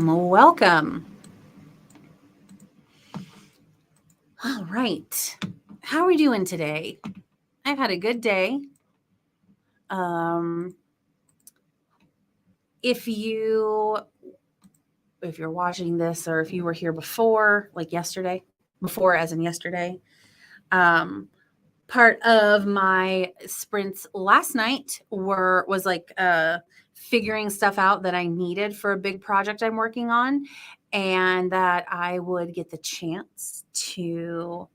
Welcome. All right. How are we doing today? I've had a good day. If you're watching this or if you were here before, like yesterday, before as in yesterday, part of my sprints last night was like figuring stuff out that I needed for a big project I'm working on, and that I would get the chance to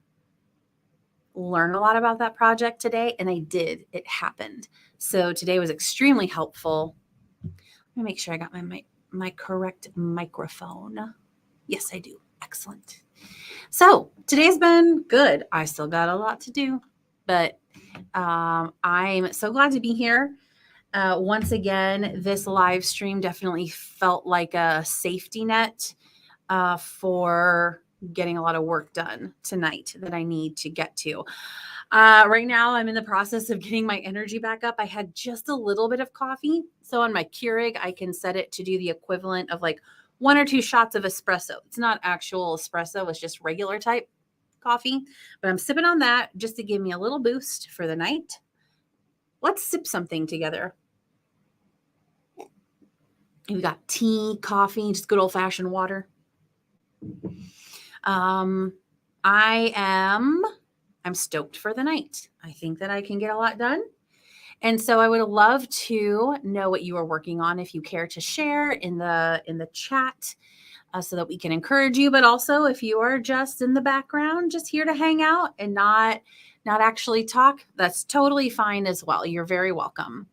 learn a lot about that project today, and I did. It happened. So today was extremely helpful. Let me make sure I got my correct microphone. Yes, I do. Excellent. So today's been good. I still got a lot to do, but I'm so glad to be here. Once again, this live stream definitely felt like a safety net for getting a lot of work done tonight that I need to get to. Right now, I'm in the process of getting my energy back up. I had just a little bit of coffee. So on my Keurig, I can set it to do the equivalent of like 1 or 2 shots of espresso. It's not actual espresso, it's just regular type coffee. But I'm sipping on that just to give me a little boost for the night. Let's sip something together. We've got tea, coffee, just good old-fashioned water. I'm stoked for the night. I think that I can get a lot done. And so I would love to know what you are working on if you care to share in the chat so that we can encourage you. But also if you are just in the background, just here to hang out and not actually talk, that's totally fine as well. You're very welcome.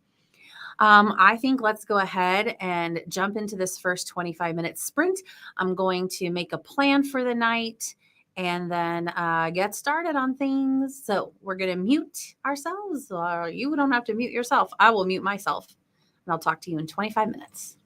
I think let's go ahead and jump into this first 25-minute sprint. I'm going to make a plan for the night and then get started on things. So we're going to mute ourselves. You don't have to mute yourself. I will mute myself, and I'll talk to you in 25 minutes.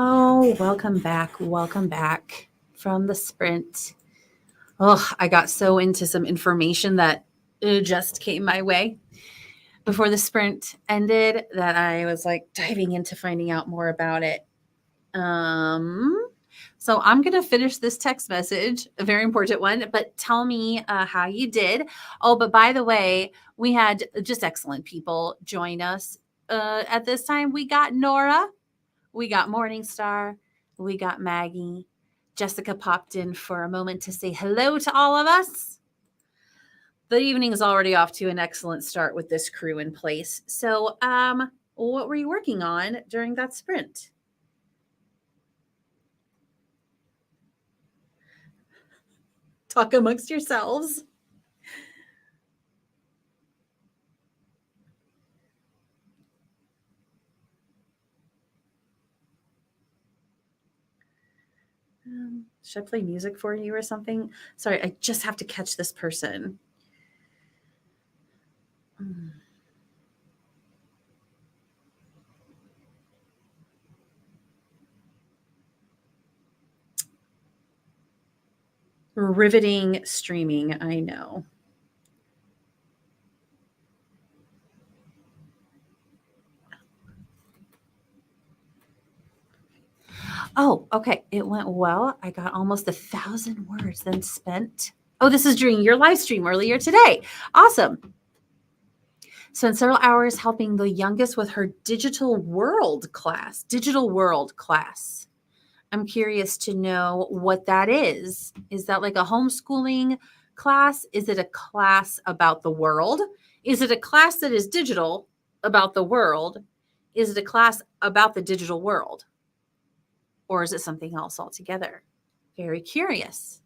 Oh, welcome back. Welcome back from the sprint. Oh, I got so into some information that just came my way before the sprint ended that I was like diving into finding out more about it. So I'm going to finish this text message, a very important one, but tell me how you did. Oh, but by the way, we had just excellent people join us at this time. We got Nora, we got Morningstar, we got Maggie. Jessica popped in for a moment to say hello to all of us. The evening is already off to an excellent start with this crew in place. So, what were you working on during that sprint? Talk amongst yourselves. Should I play music for you or something? Sorry, I just have to catch this person. Riveting streaming, I know. Oh, okay. It went well. I got almost 1,000 words, then spent. Oh, this is during your live stream earlier today. Awesome. Spent several hours helping the youngest with her digital world class. Digital world class. I'm curious to know what that is. Is that like a homeschooling class? Is it a class about the world? Is it a class that is digital about the world? Is it a class about the digital world? Or is it something else altogether? Very curious.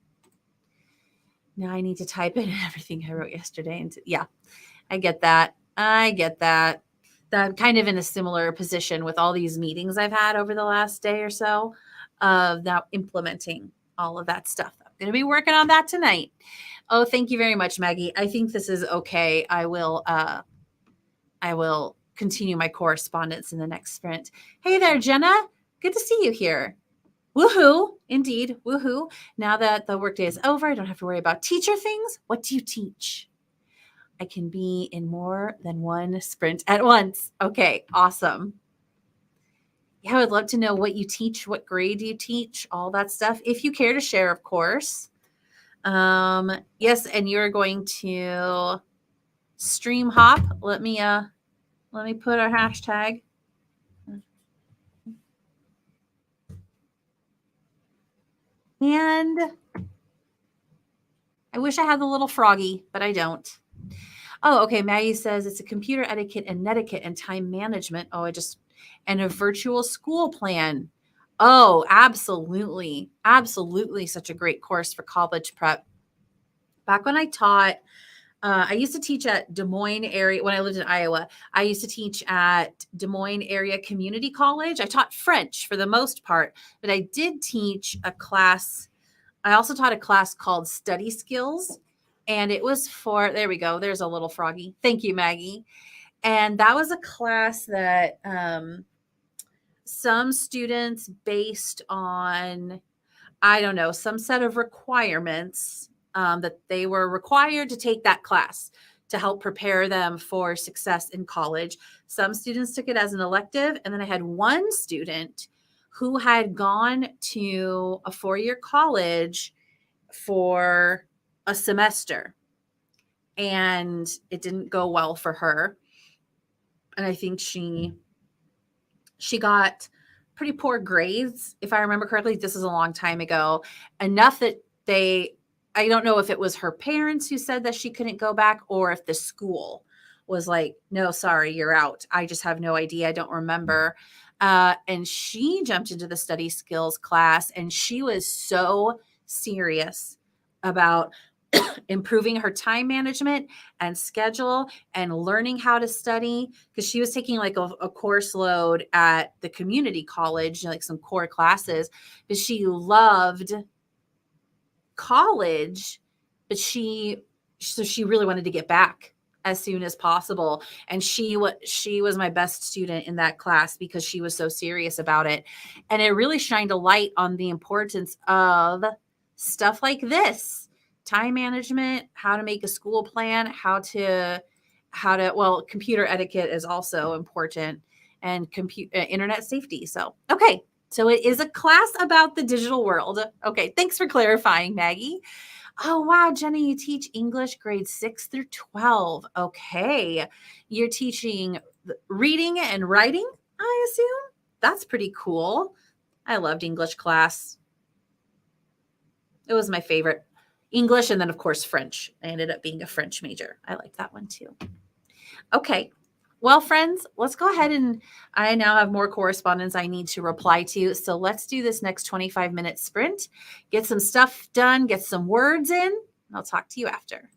Now I need to type in everything I wrote yesterday. And yeah, I get that. I get that. That kind of in a similar position with all these meetings I've had over the last day or so of now implementing all of that stuff. I'm going to be working on that tonight. Oh, thank you very much, Maggie. I think this is okay. I will continue my correspondence in the next sprint. Hey there, Jenna. Good to see you here. Woohoo. Indeed. Woohoo. Now that the workday is over, I don't have to worry about teacher things. What do you teach? I can be in more than one sprint at once. Okay. Awesome. Yeah, I would love to know what you teach, what grade you teach, all that stuff. If you care to share, of course. Yes, and you're going to stream hop. Let me put our hashtag. And I wish I had the little froggy, but I don't. Oh, okay. Maggie says it's a computer etiquette and netiquette and time management. Oh, and a virtual school plan. Oh, absolutely. Absolutely. Such a great course for college prep. Back when I taught, I used to teach at Des Moines area when I lived in Iowa. I used to teach at Des Moines area community college. I taught French for the most part, but I did teach a class. I also taught a class called Study Skills, and it was for, there we go. There's a little froggy. Thank you, Maggie. And that was a class that some students, based on, I don't know, some set of requirements that they were required to take that class to help prepare them for success in college. Some students took it as an elective. And then I had one student who had gone to a 4-year college for a semester. And it didn't go well for her. And I think she got pretty poor grades, if I remember correctly. This is a long time ago. Enough that I don't know if it was her parents who said that she couldn't go back or if the school was like, no, sorry, you're out. I just have no idea. I don't remember. And she jumped into the study skills class, and she was so serious about improving her time management and schedule and learning how to study, because she was taking like a course load at the community college, like some core classes, but she loved college, but she really wanted to get back as soon as possible. And she was my best student in that class because she was so serious about it. And it really shined a light on the importance of stuff like this: time management, how to make a school plan, well, computer etiquette is also important, and internet safety. So, okay. So it is a class about the digital world. Okay. Thanks for clarifying, Maggie. Oh, wow, Jenny, you teach English grades 6 through 12. Okay. You're teaching reading and writing, I assume? That's pretty cool. I loved English class. It was my favorite. English, and then, of course, French. I ended up being a French major. I like that one too. Okay. Well, friends, let's go ahead, and I now have more correspondence I need to reply to. So let's do this next 25-minute sprint, get some stuff done, get some words in, and I'll talk to you after.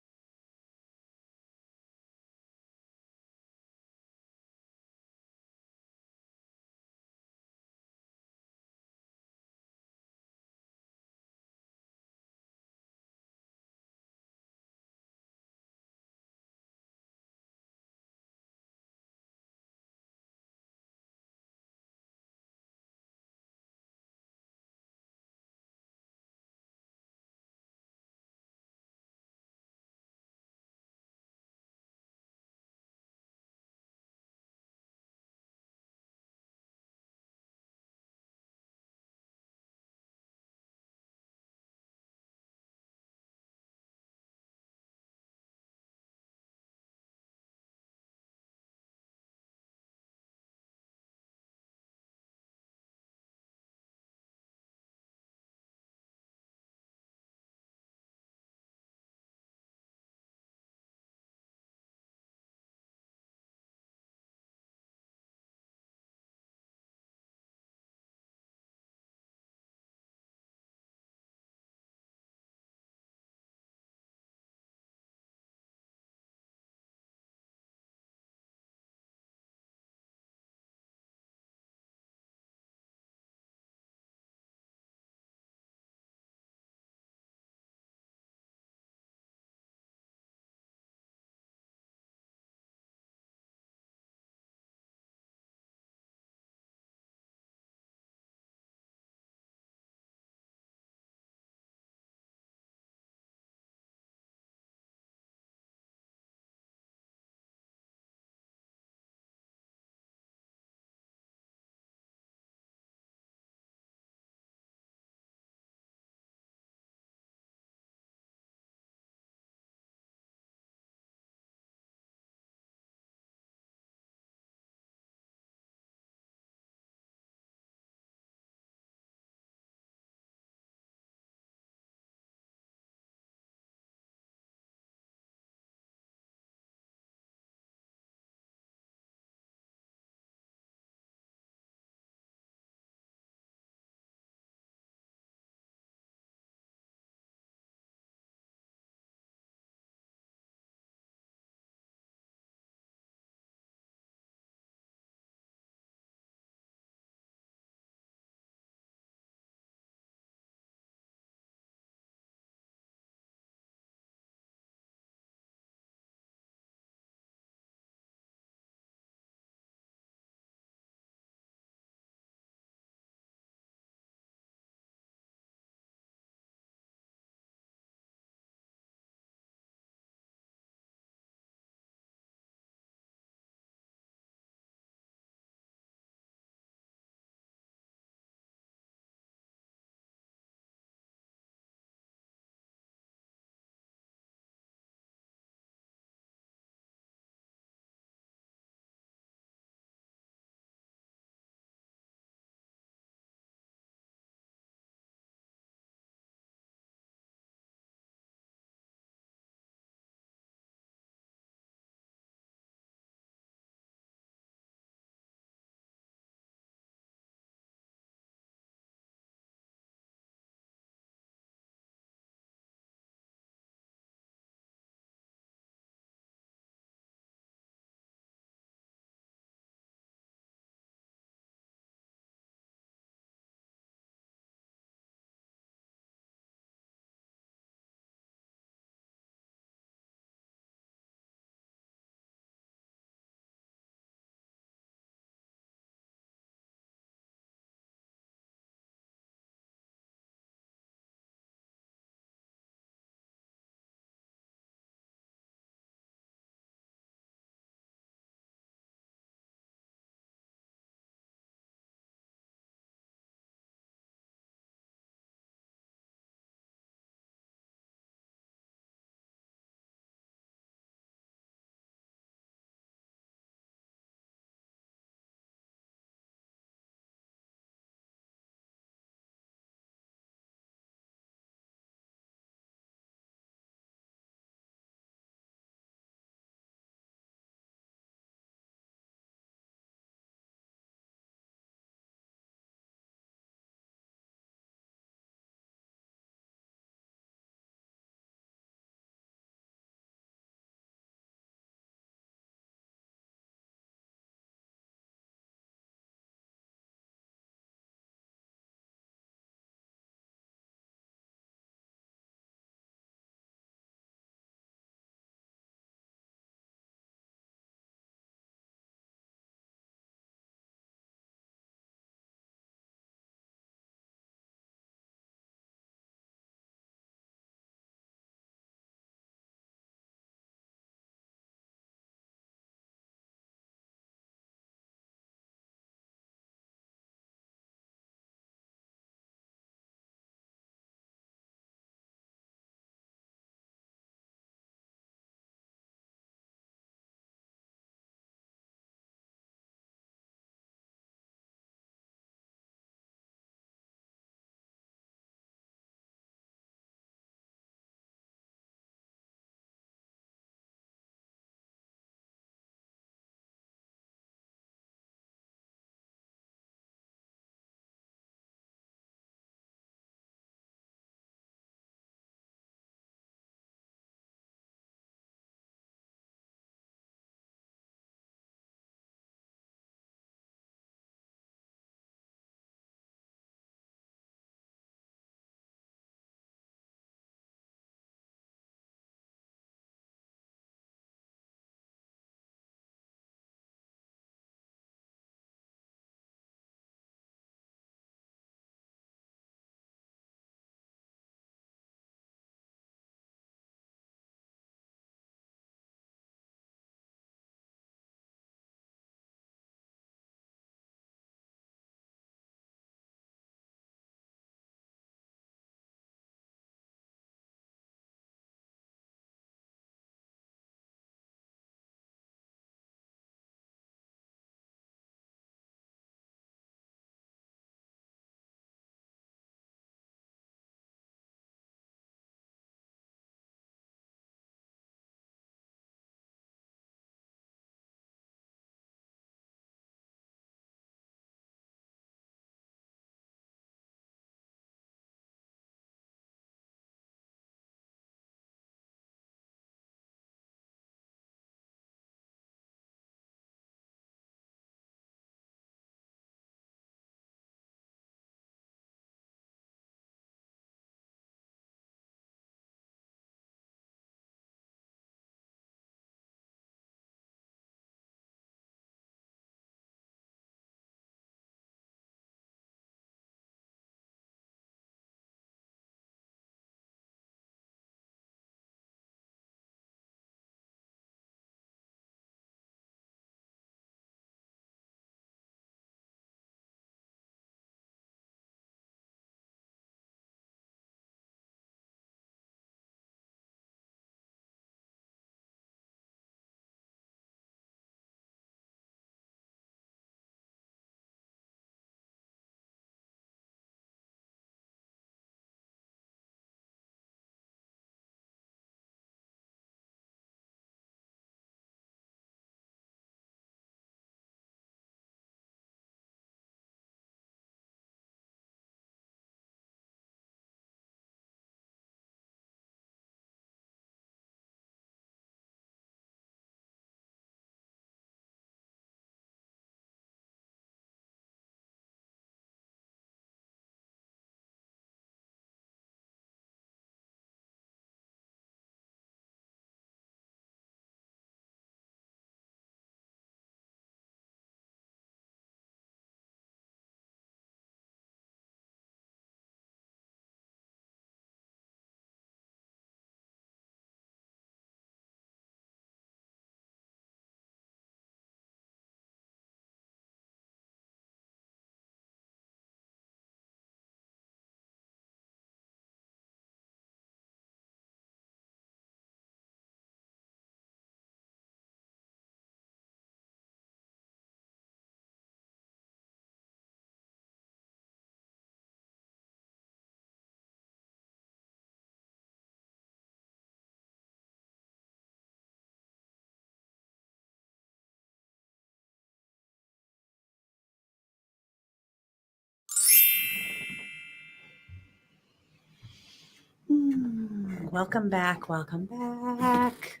Welcome back. Welcome back.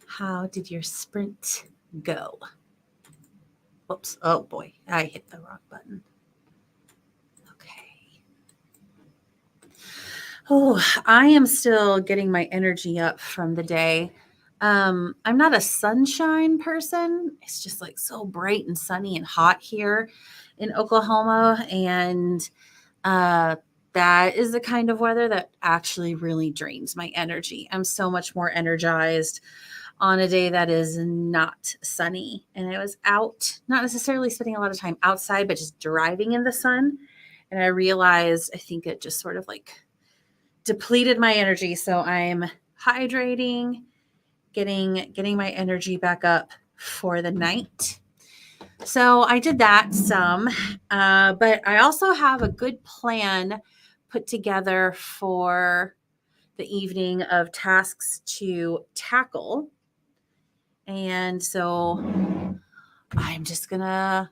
How did your sprint go? Whoops. Oh boy, I hit the wrong button. Okay. Oh, I am still getting my energy up from the day. I'm not a sunshine person. It's just like so bright and sunny and hot here in Oklahoma. And that is the kind of weather that actually really drains my energy. I'm so much more energized on a day that is not sunny. And I was out, not necessarily spending a lot of time outside, but just driving in the sun. And I realized I think it just sort of like depleted my energy. So I'm hydrating, getting my energy back up for the night. So I did that some, but I also have a good plan put together for the evening of tasks to tackle. And so I'm just gonna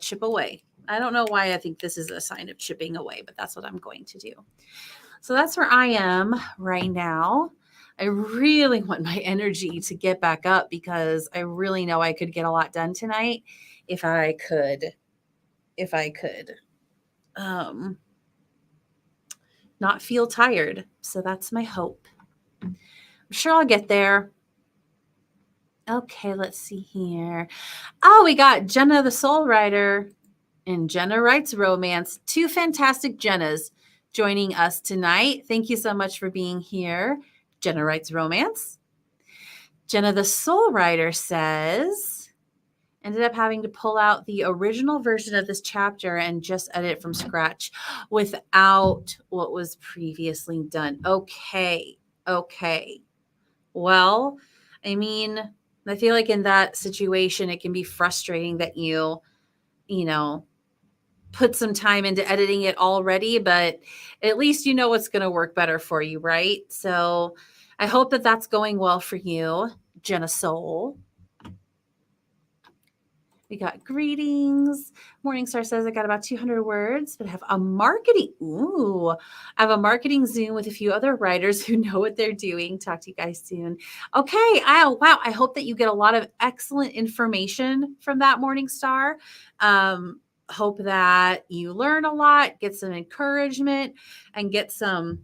chip away. I don't know why I think this is a sign of chipping away, but that's what I'm going to do. So that's where I am right now. I really want my energy to get back up because I really know I could get a lot done tonight if I could not feel tired. So that's my hope. I'm sure I'll get there. Okay, let's see here. Oh, we got Jenna the Soul Writer and Jenna Writes Romance. Two fantastic Jennas joining us tonight. Thank you so much for being here. Jenna Writes Romance. Jenna the Soul Writer says, ended up having to pull out the original version of this chapter and just edit from scratch without what was previously done. Okay. Well, I mean, I feel like in that situation, it can be frustrating that you put some time into editing it already, but at least you know what's going to work better for you, right? So I hope that that's going well for you, Jenna Soul. We got greetings. Morningstar says I got about 200 words, but I have a marketing. I have a marketing Zoom with a few other writers who know what they're doing. Talk to you guys soon. Okay. Wow. I hope that you get a lot of excellent information from that Morningstar. Hope that you learn a lot, get some encouragement, and get some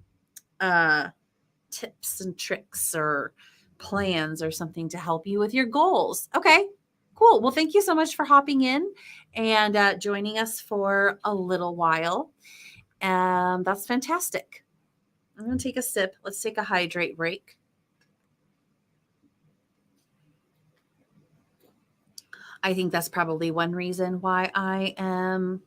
tips and tricks or plans or something to help you with your goals. Okay. Cool. Well, thank you so much for hopping in and joining us for a little while. That's fantastic. I'm going to take a sip. Let's take a hydrate break. I think that's probably one reason why I am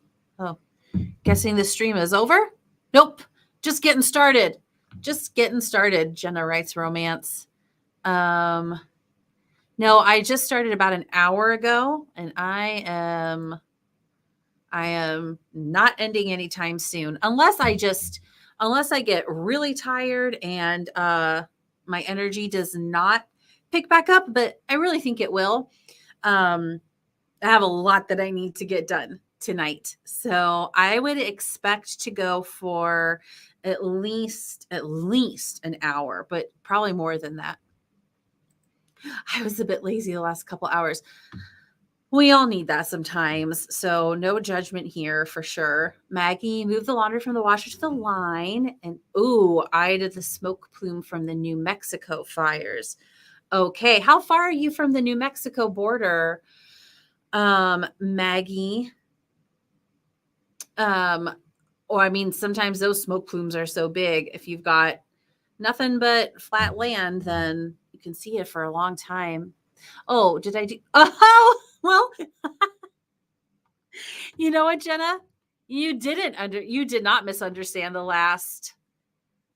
guessing the stream is over. Nope. Just getting started. Jenna Writes Romance. No, I just started about an hour ago, and I am not ending anytime soon unless I get really tired and my energy does not pick back up, but I really think it will. I have a lot that I need to get done tonight. So I would expect to go for at least an hour, but probably more than that. I was a bit lazy the last couple hours. We all need that sometimes. So no judgment here for sure. Maggie, move the laundry from the washer to the line. And I did the smoke plume from the New Mexico fires. Okay. How far are you from the New Mexico border, Maggie? Sometimes those smoke plumes are so big. If you've got nothing but flat land, then you can see it for a long time. Oh, did I do? Oh, well, you know what, Jenna? You did not misunderstand the last.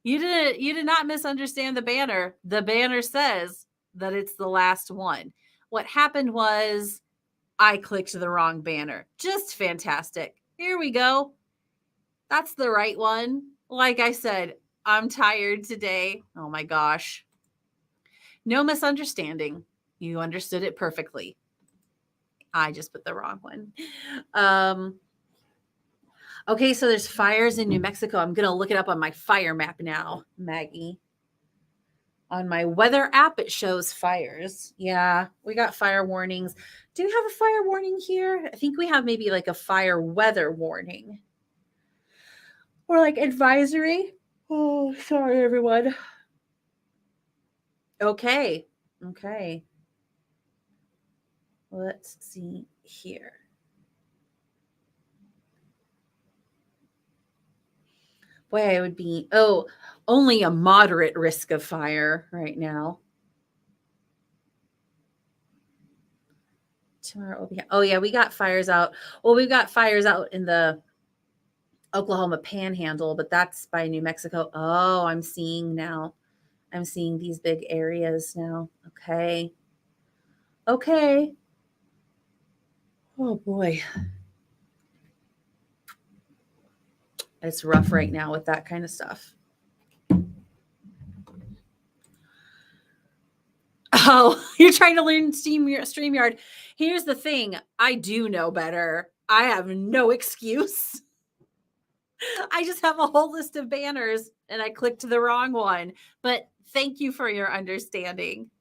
You did not misunderstand the banner. The banner says that it's the last one. What happened was I clicked the wrong banner. Just fantastic. Here we go. That's the right one. Like I said, I'm tired today. Oh my gosh. No misunderstanding. You understood it perfectly. I just put the wrong one. Okay, so there's fires in New Mexico. I'm going to look it up on my fire map now, Maggie. On my weather app, it shows fires. Yeah, we got fire warnings. Do we have a fire warning here? I think we have maybe like a fire weather warning or like advisory. Oh, sorry, everyone. Okay. Okay. Let's see here. Boy, I would be, only a moderate risk of fire right now. Tomorrow will be, oh, yeah, we got fires out. Well, we've got fires out in the Oklahoma panhandle, but that's by New Mexico. Oh, I'm seeing now. I'm seeing these big areas now. Okay. Okay. Oh, boy. It's rough right now with that kind of stuff. Oh, you're trying to learn StreamYard. Here's the thing. I do know better. I have no excuse. I just have a whole list of banners and I clicked the wrong one. But thank you for your understanding.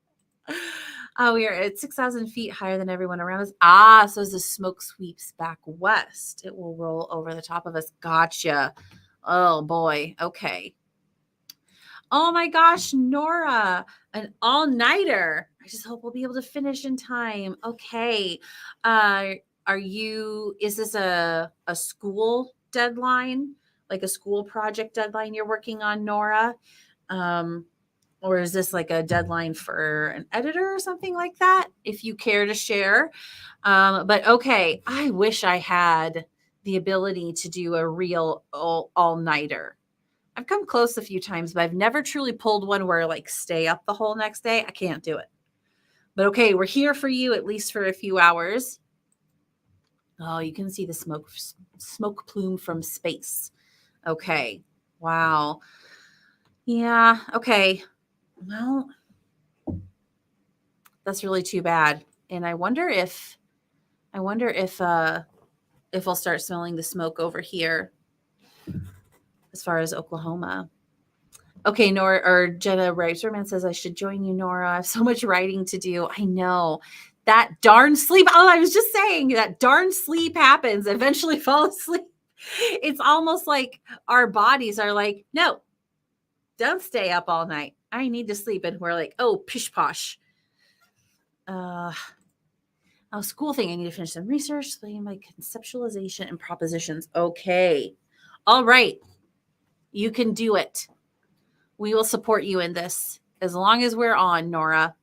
Oh, we are at 6,000 feet higher than everyone around us. Ah, so as the smoke sweeps back west, it will roll over the top of us. Gotcha. Oh, boy. Okay. Oh my gosh, Nora, an all-nighter. I just hope we'll be able to finish in time. Okay. Is this a school deadline? Like a school project deadline you're working on, Nora? Um, or is this like a deadline for an editor or something like that? If you care to share. But okay, I wish I had the ability to do a real all-nighter. I've come close a few times, but I've never truly pulled one where I like stay up the whole next day. I can't do it. But okay, we're here for you at least for a few hours. Oh, you can see the smoke plume from space. Okay. Wow. Yeah, okay. Well, that's really too bad. And I wonder if I'll start smelling the smoke over here as far as Oklahoma. Okay, Nora or Jenna Reiserman says I should join you, Nora. I have so much writing to do. I know. That darn sleep. Oh, I was just saying that darn sleep happens. Eventually fall asleep. It's almost like our bodies are like, no, don't stay up all night. I need to sleep. And we're like, oh, pish posh. School thing. I need to finish some research, studying my conceptualization and propositions. Okay. All right. You can do it. We will support you in this as long as we're on, Nora.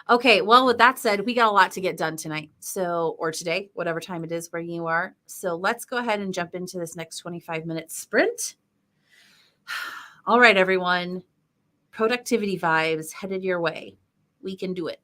Okay, well, with that said, we got a lot to get done tonight. So, or today, whatever time it is where you are. So let's go ahead and jump into this next 25-minute sprint. All right, everyone. Productivity vibes headed your way. We can do it.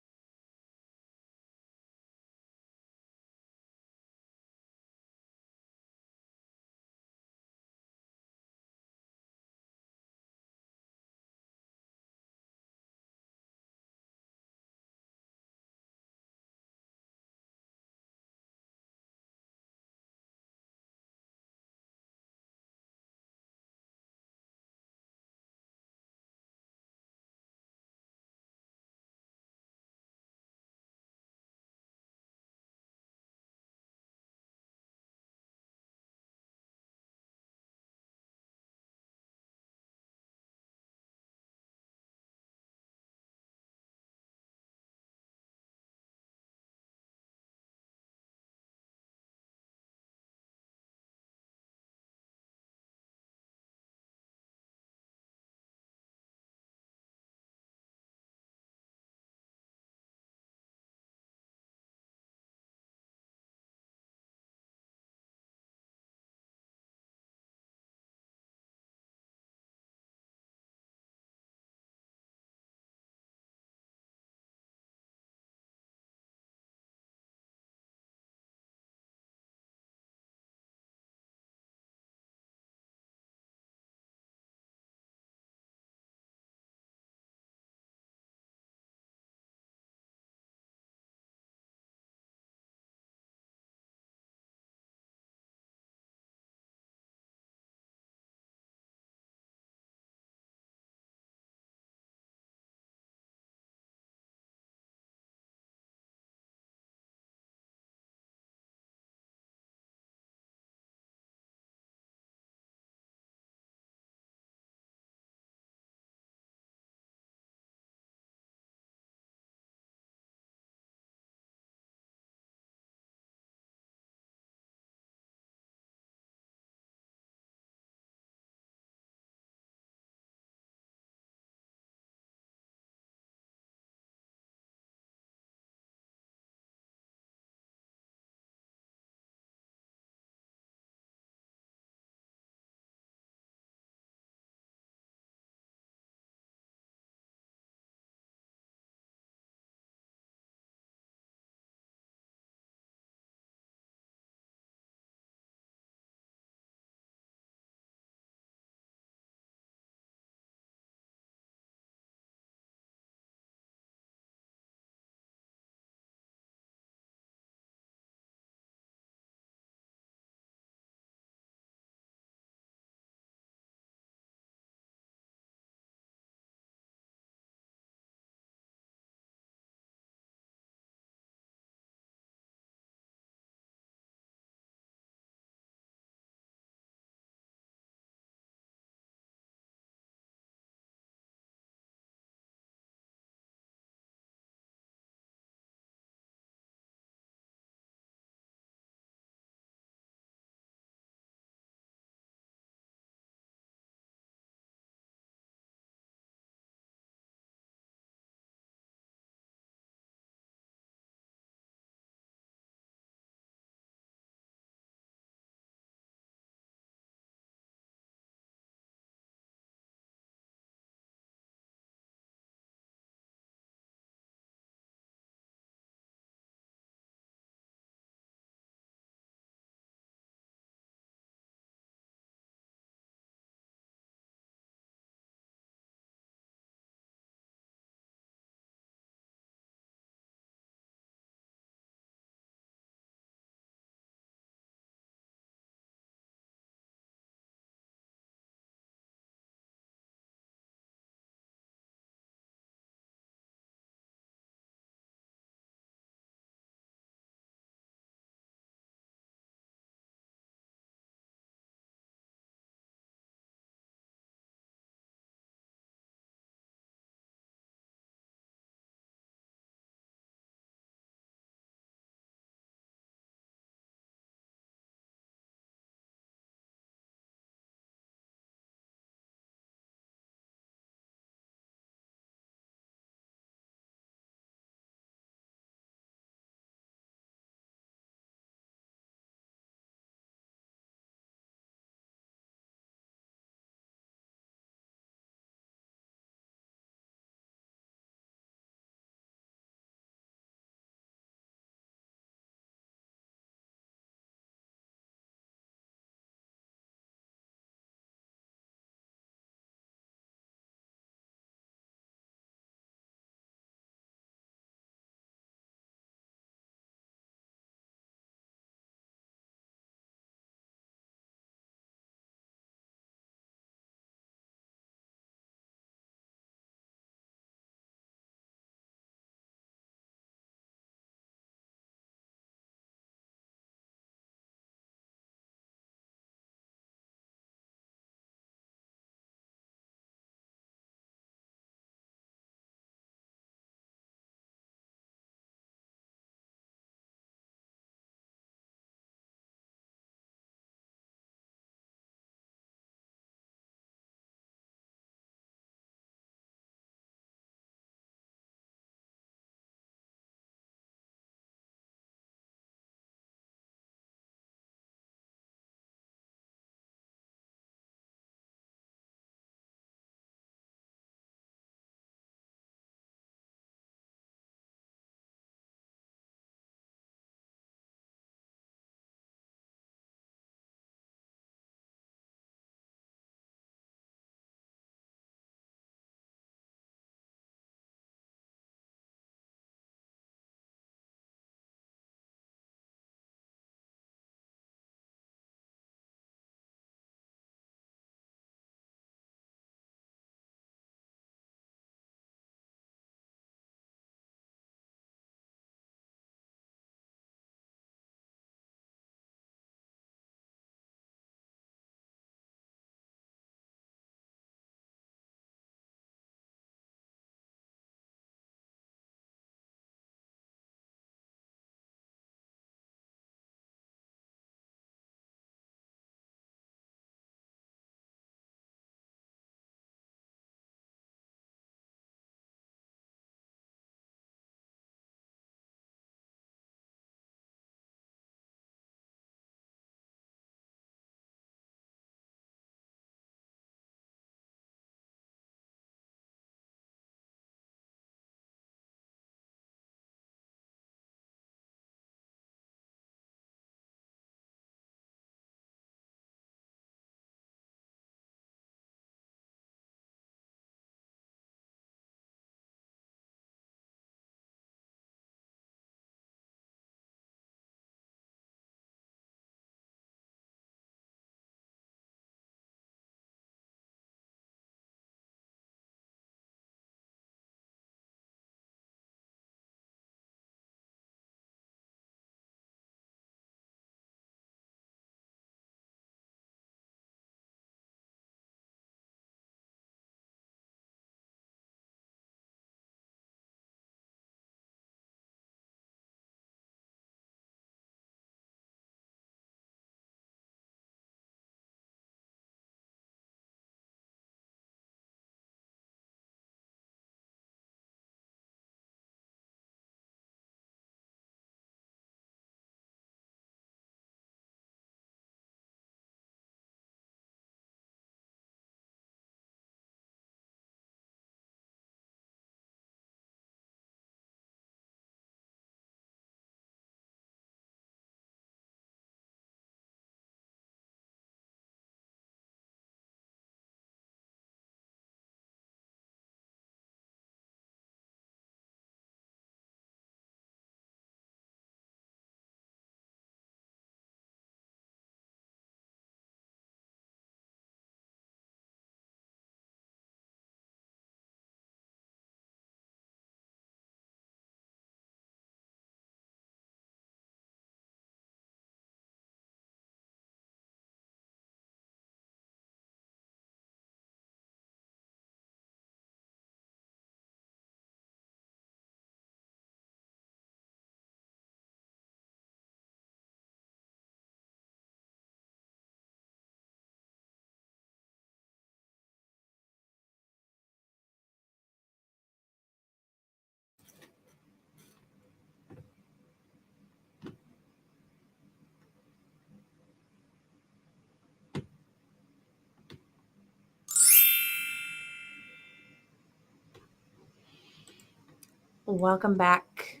Welcome back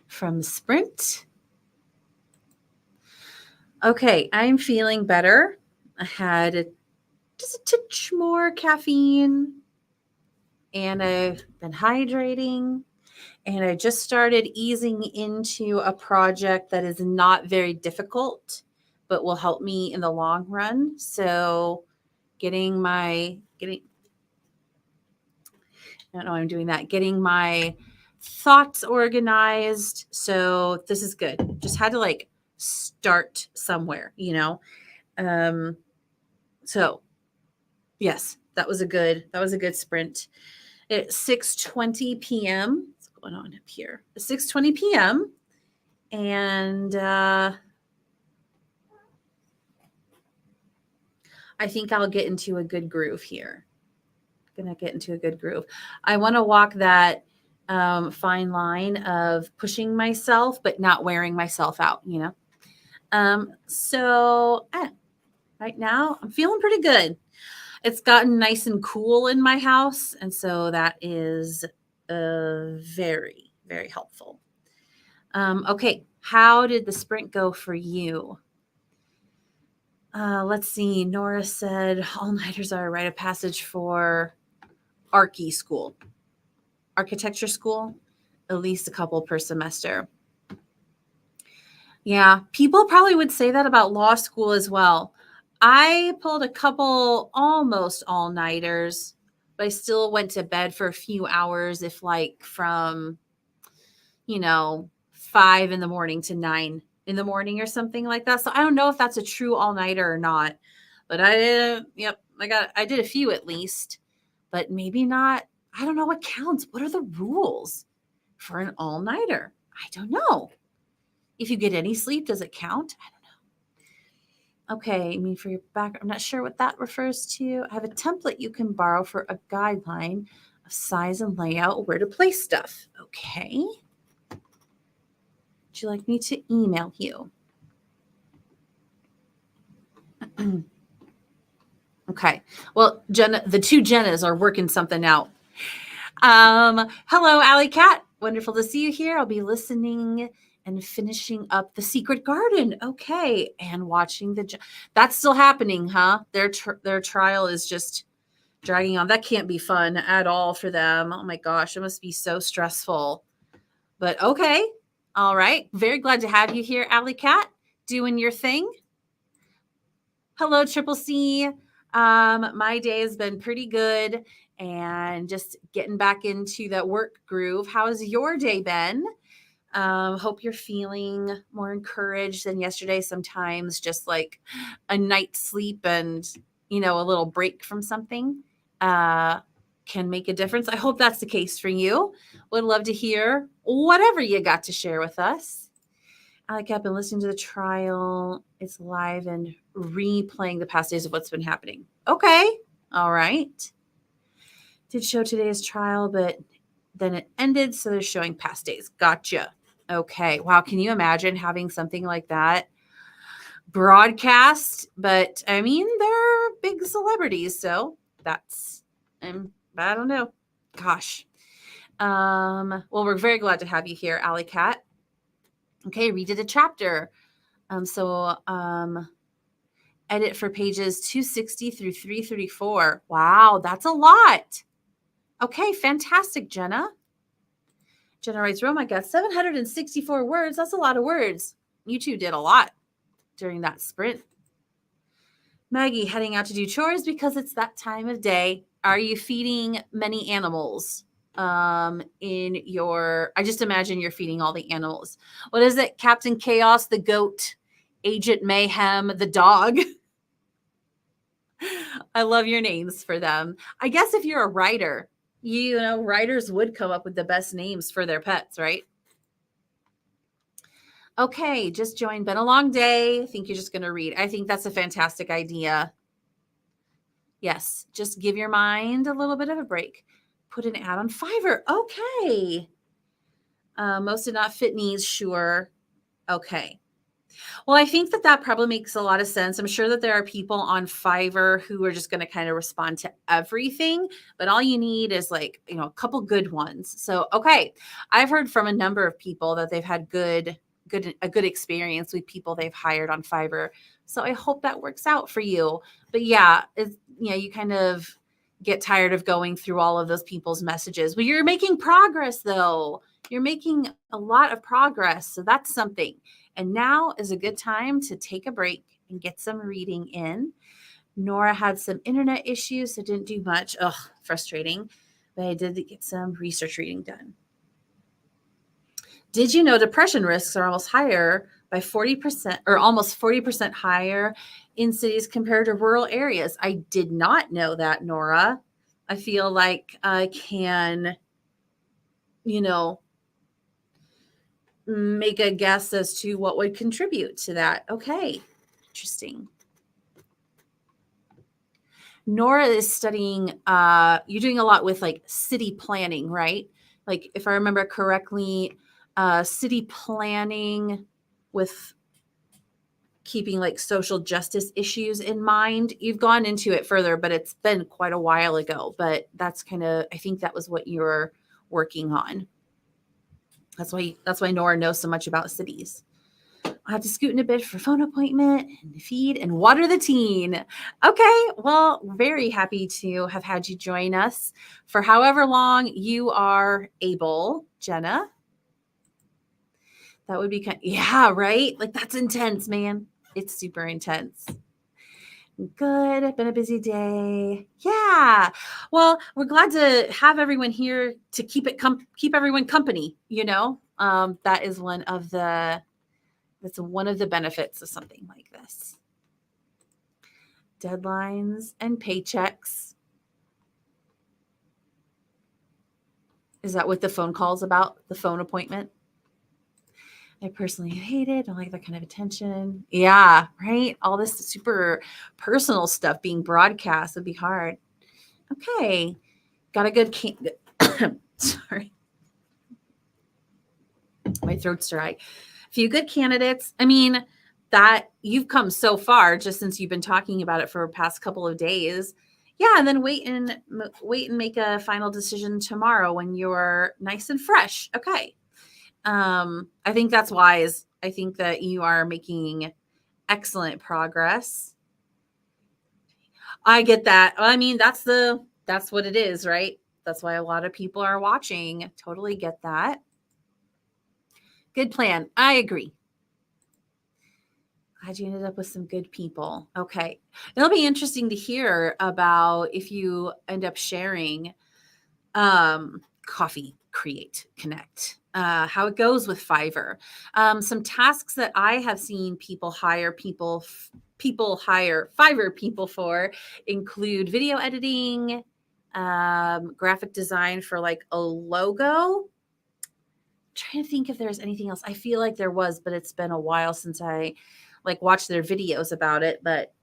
from sprint. Okay, I'm feeling better. I had just a touch more caffeine, and I've been hydrating, and I just started easing into a project that is not very difficult, but will help me in the long run. So getting my thoughts organized. So this is good. Just had to like start somewhere, So yes, that was a good sprint. At 6:20 p.m. What's going on up here? 6:20 p.m. And I think I'll get into a good groove here. Gonna get into a good groove. I want to walk that fine line of pushing myself, but not wearing myself out, So right now I'm feeling pretty good. It's gotten nice and cool in my house, and so that is very, very helpful. Okay, how did the sprint go for you? Let's see. Nora said all-nighters are a rite of passage for architecture school, at least a couple per semester. Yeah, people probably would say that about law school as well. I pulled a couple almost all-nighters, but I still went to bed for a few hours, if like from 5 in the morning to 9 in the morning or something like that. So I don't know if that's a true all-nighter or not, but I did a few at least, but maybe not. I don't know what counts. What are the rules for an all-nighter? I don't know. If you get any sleep, does it count? I don't know. Okay, I mean, for your back, I'm not sure what that refers to. I have a template you can borrow for a guideline of size and layout, where to place stuff. Okay. Would you like me to email you? Okay. Well, Jenna, the two Jennas are working something out. Hello, Alley Cat. Wonderful to see you here. I'll be listening and finishing up the Secret Garden. Okay. And watching that's still happening, huh? Their trial is just dragging on. That can't be fun at all for them. Oh my gosh. It must be so stressful. But okay. All right. Very glad to have you here, Alley Cat, doing your thing. Hello, Triple C. My day has been pretty good and just getting back into that work groove. How's your day been? Hope you're feeling more encouraged than yesterday. Sometimes just like a night's sleep and, a little break from something can make a difference. I hope that's the case for you. Would love to hear whatever you got to share with us. I've been listening to the trial. It's live and replaying the past days of what's been happening. Okay. All right. Did show today's trial, but then it ended. So they're showing past days. Gotcha. Okay. Wow. Can you imagine having something like that broadcast? But I mean, they're big celebrities. So that's, I don't know. Gosh. Well, we're very glad to have you here, Alley Cat. Okay, redid a chapter. Edit for pages 260 through 334. Wow, that's a lot. Okay, fantastic, Jenna. Jenna writes, Rome, I got 764 words. That's a lot of words. You two did a lot during that sprint. Maggie, heading out to do chores because it's that time of day. Are you feeding many animals? I just imagine you're feeding all the animals. What is it? Captain Chaos, the goat, Agent Mayhem, the dog. I love your names for them. I guess if you're a writer, writers would come up with the best names for their pets, right? Okay, just joined. Been a long day. I think you're just going to read. I think that's a fantastic idea. Yes, just give your mind a little bit of a break. Put an ad on Fiverr. Okay. Most did not fit needs. Sure. Okay. Well, I think that that probably makes a lot of sense. I'm sure that there are people on Fiverr who are just going to kind of respond to everything, but all you need is like, a couple good ones. So, okay, I've heard from a number of people that they've had a good experience with people they've hired on Fiverr. So I hope that works out for you. But yeah, you kind of get tired of going through all of those people's messages. Well, you're making progress though. You're making a lot of progress. So that's something. And now is a good time to take a break and get some reading in. Nora had some internet issues, so didn't do much. Ugh, frustrating. But I did get some research reading done. Did you know depression risks are almost higher by 40% or almost 40% higher in cities compared to rural areas? I did not know that, Nora. I feel like I can, you know, make a guess as to what would contribute to that. Okay, interesting. Nora is studying, you're doing a lot with like city planning, right? Like, if I remember correctly, city planning with keeping like social justice issues in mind. You've gone into it further, but it's been quite a while ago. But that's I think that was what you're working on. That's why Nora knows so much about cities. I have to scoot in a bit for phone appointment and feed and water the teen. Okay, well, very happy to have had you join us for however long you are able, Jenna. That would be yeah, right? Like that's intense, man. It's super intense. Good. Been a busy day. Yeah. Well, we're glad to have everyone here to keep everyone company, that is that's one of the benefits of something like this. Deadlines and paychecks. Is that what the phone call's about? The phone appointment? I personally hate it. I don't like that kind of attention. Yeah, right? All this super personal stuff being broadcast would be hard. Okay. Got a good sorry. My throat's dry. A few good candidates. I mean, that you've come so far just since you've been talking about it for the past couple of days. Yeah, and then wait and make a final decision tomorrow when you're nice and fresh. Okay. I think that's wise. I think that you are making excellent progress. I get that. I mean, that's what it is, right? That's why a lot of people are watching. Totally get that. Good plan. I agree. Glad you ended up with some good people. Okay. It'll be interesting to hear about if you end up sharing Coffee, Create, Connect, how it goes with Fiverr. Some tasks that I have seen people hire Fiverr people for include video editing, graphic design for like a logo. Trying to think if there's anything else. I feel like there was, but it's been a while since I like watched their videos about it, but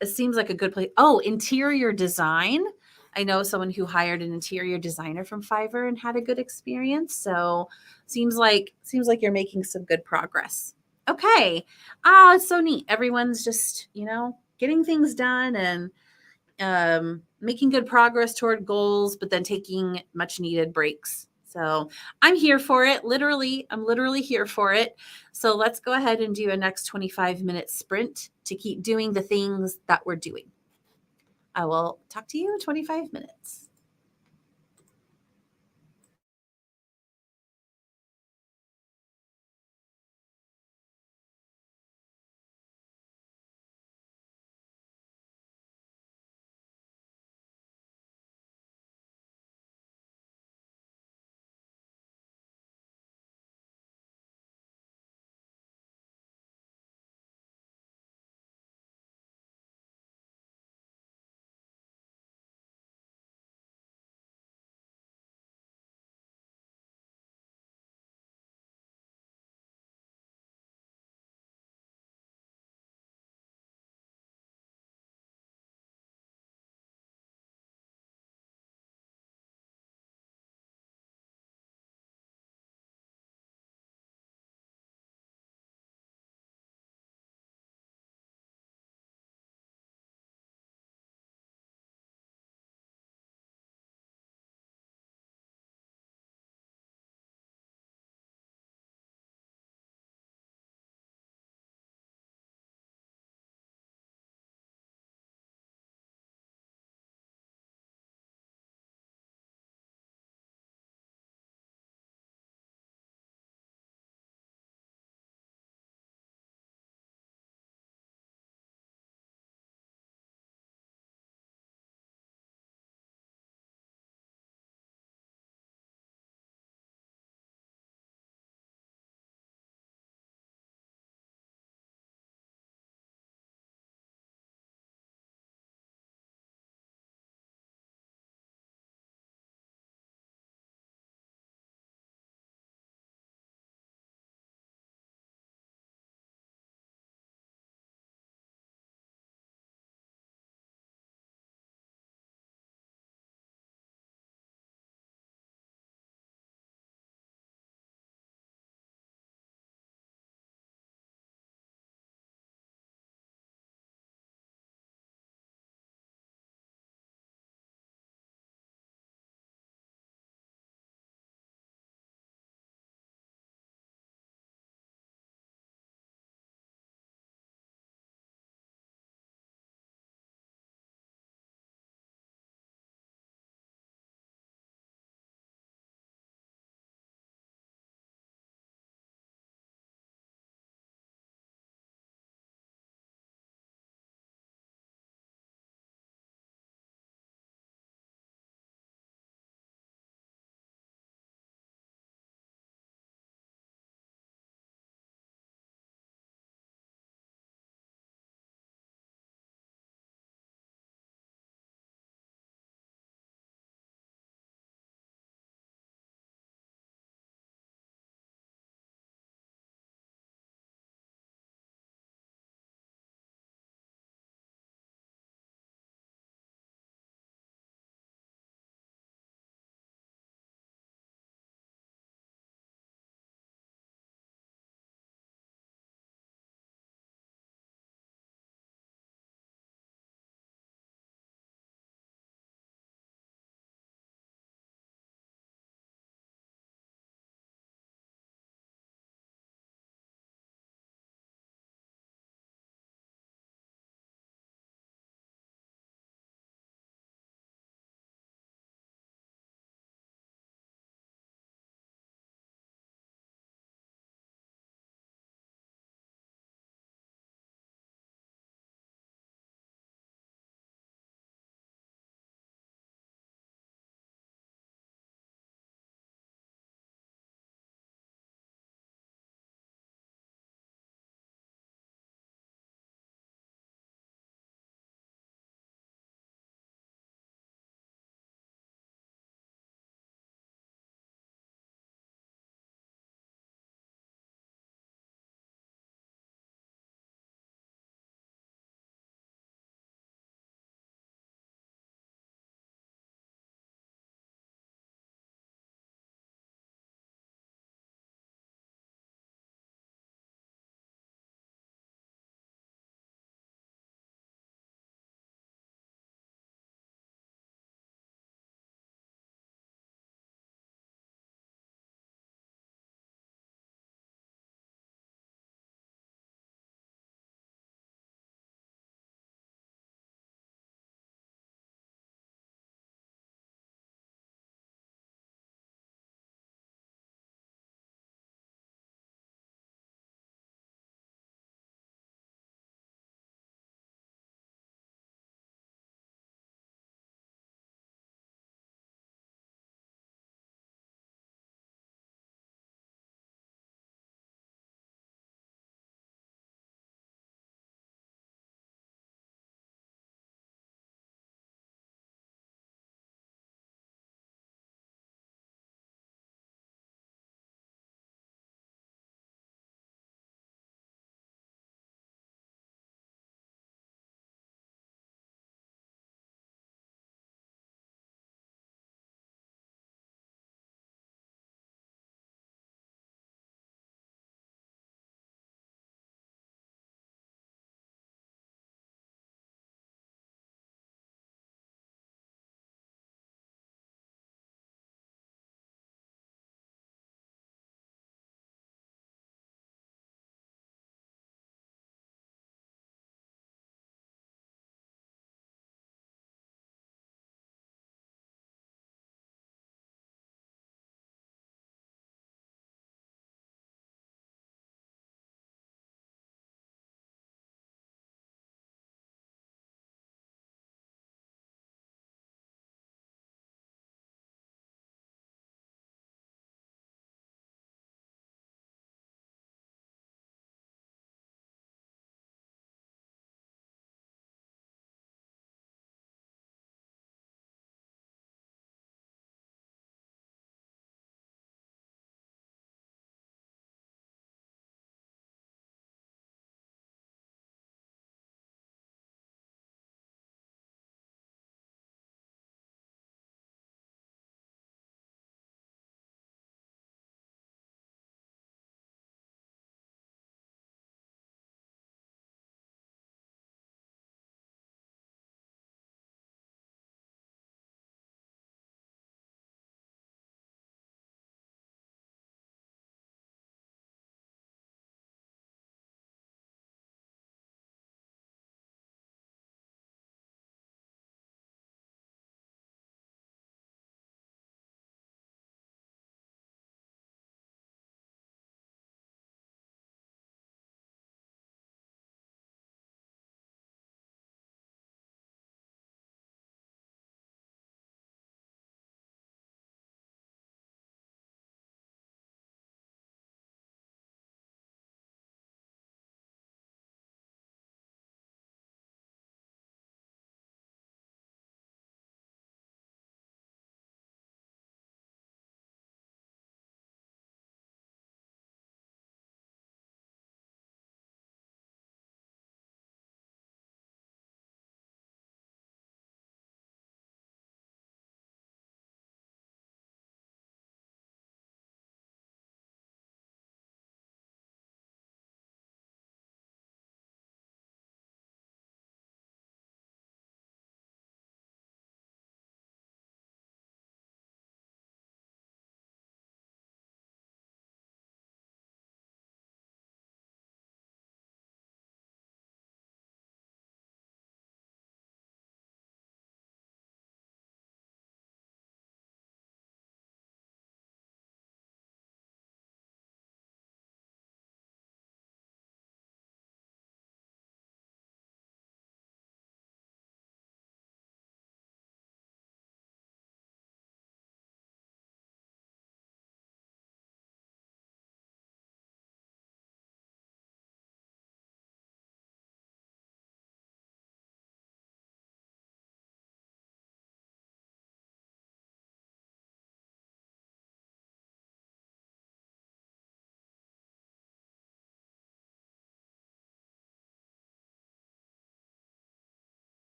it seems like a good place. Oh, interior design. I know someone who hired an interior designer from Fiverr and had a good experience. So seems like you're making some good progress. Okay. Oh, it's so neat. Everyone's just, getting things done and making good progress toward goals, but then taking much needed breaks. So I'm here for it. I'm literally here for it. So let's go ahead and do a next 25-minute sprint to keep doing the things that we're doing. I will talk to you in 25 minutes.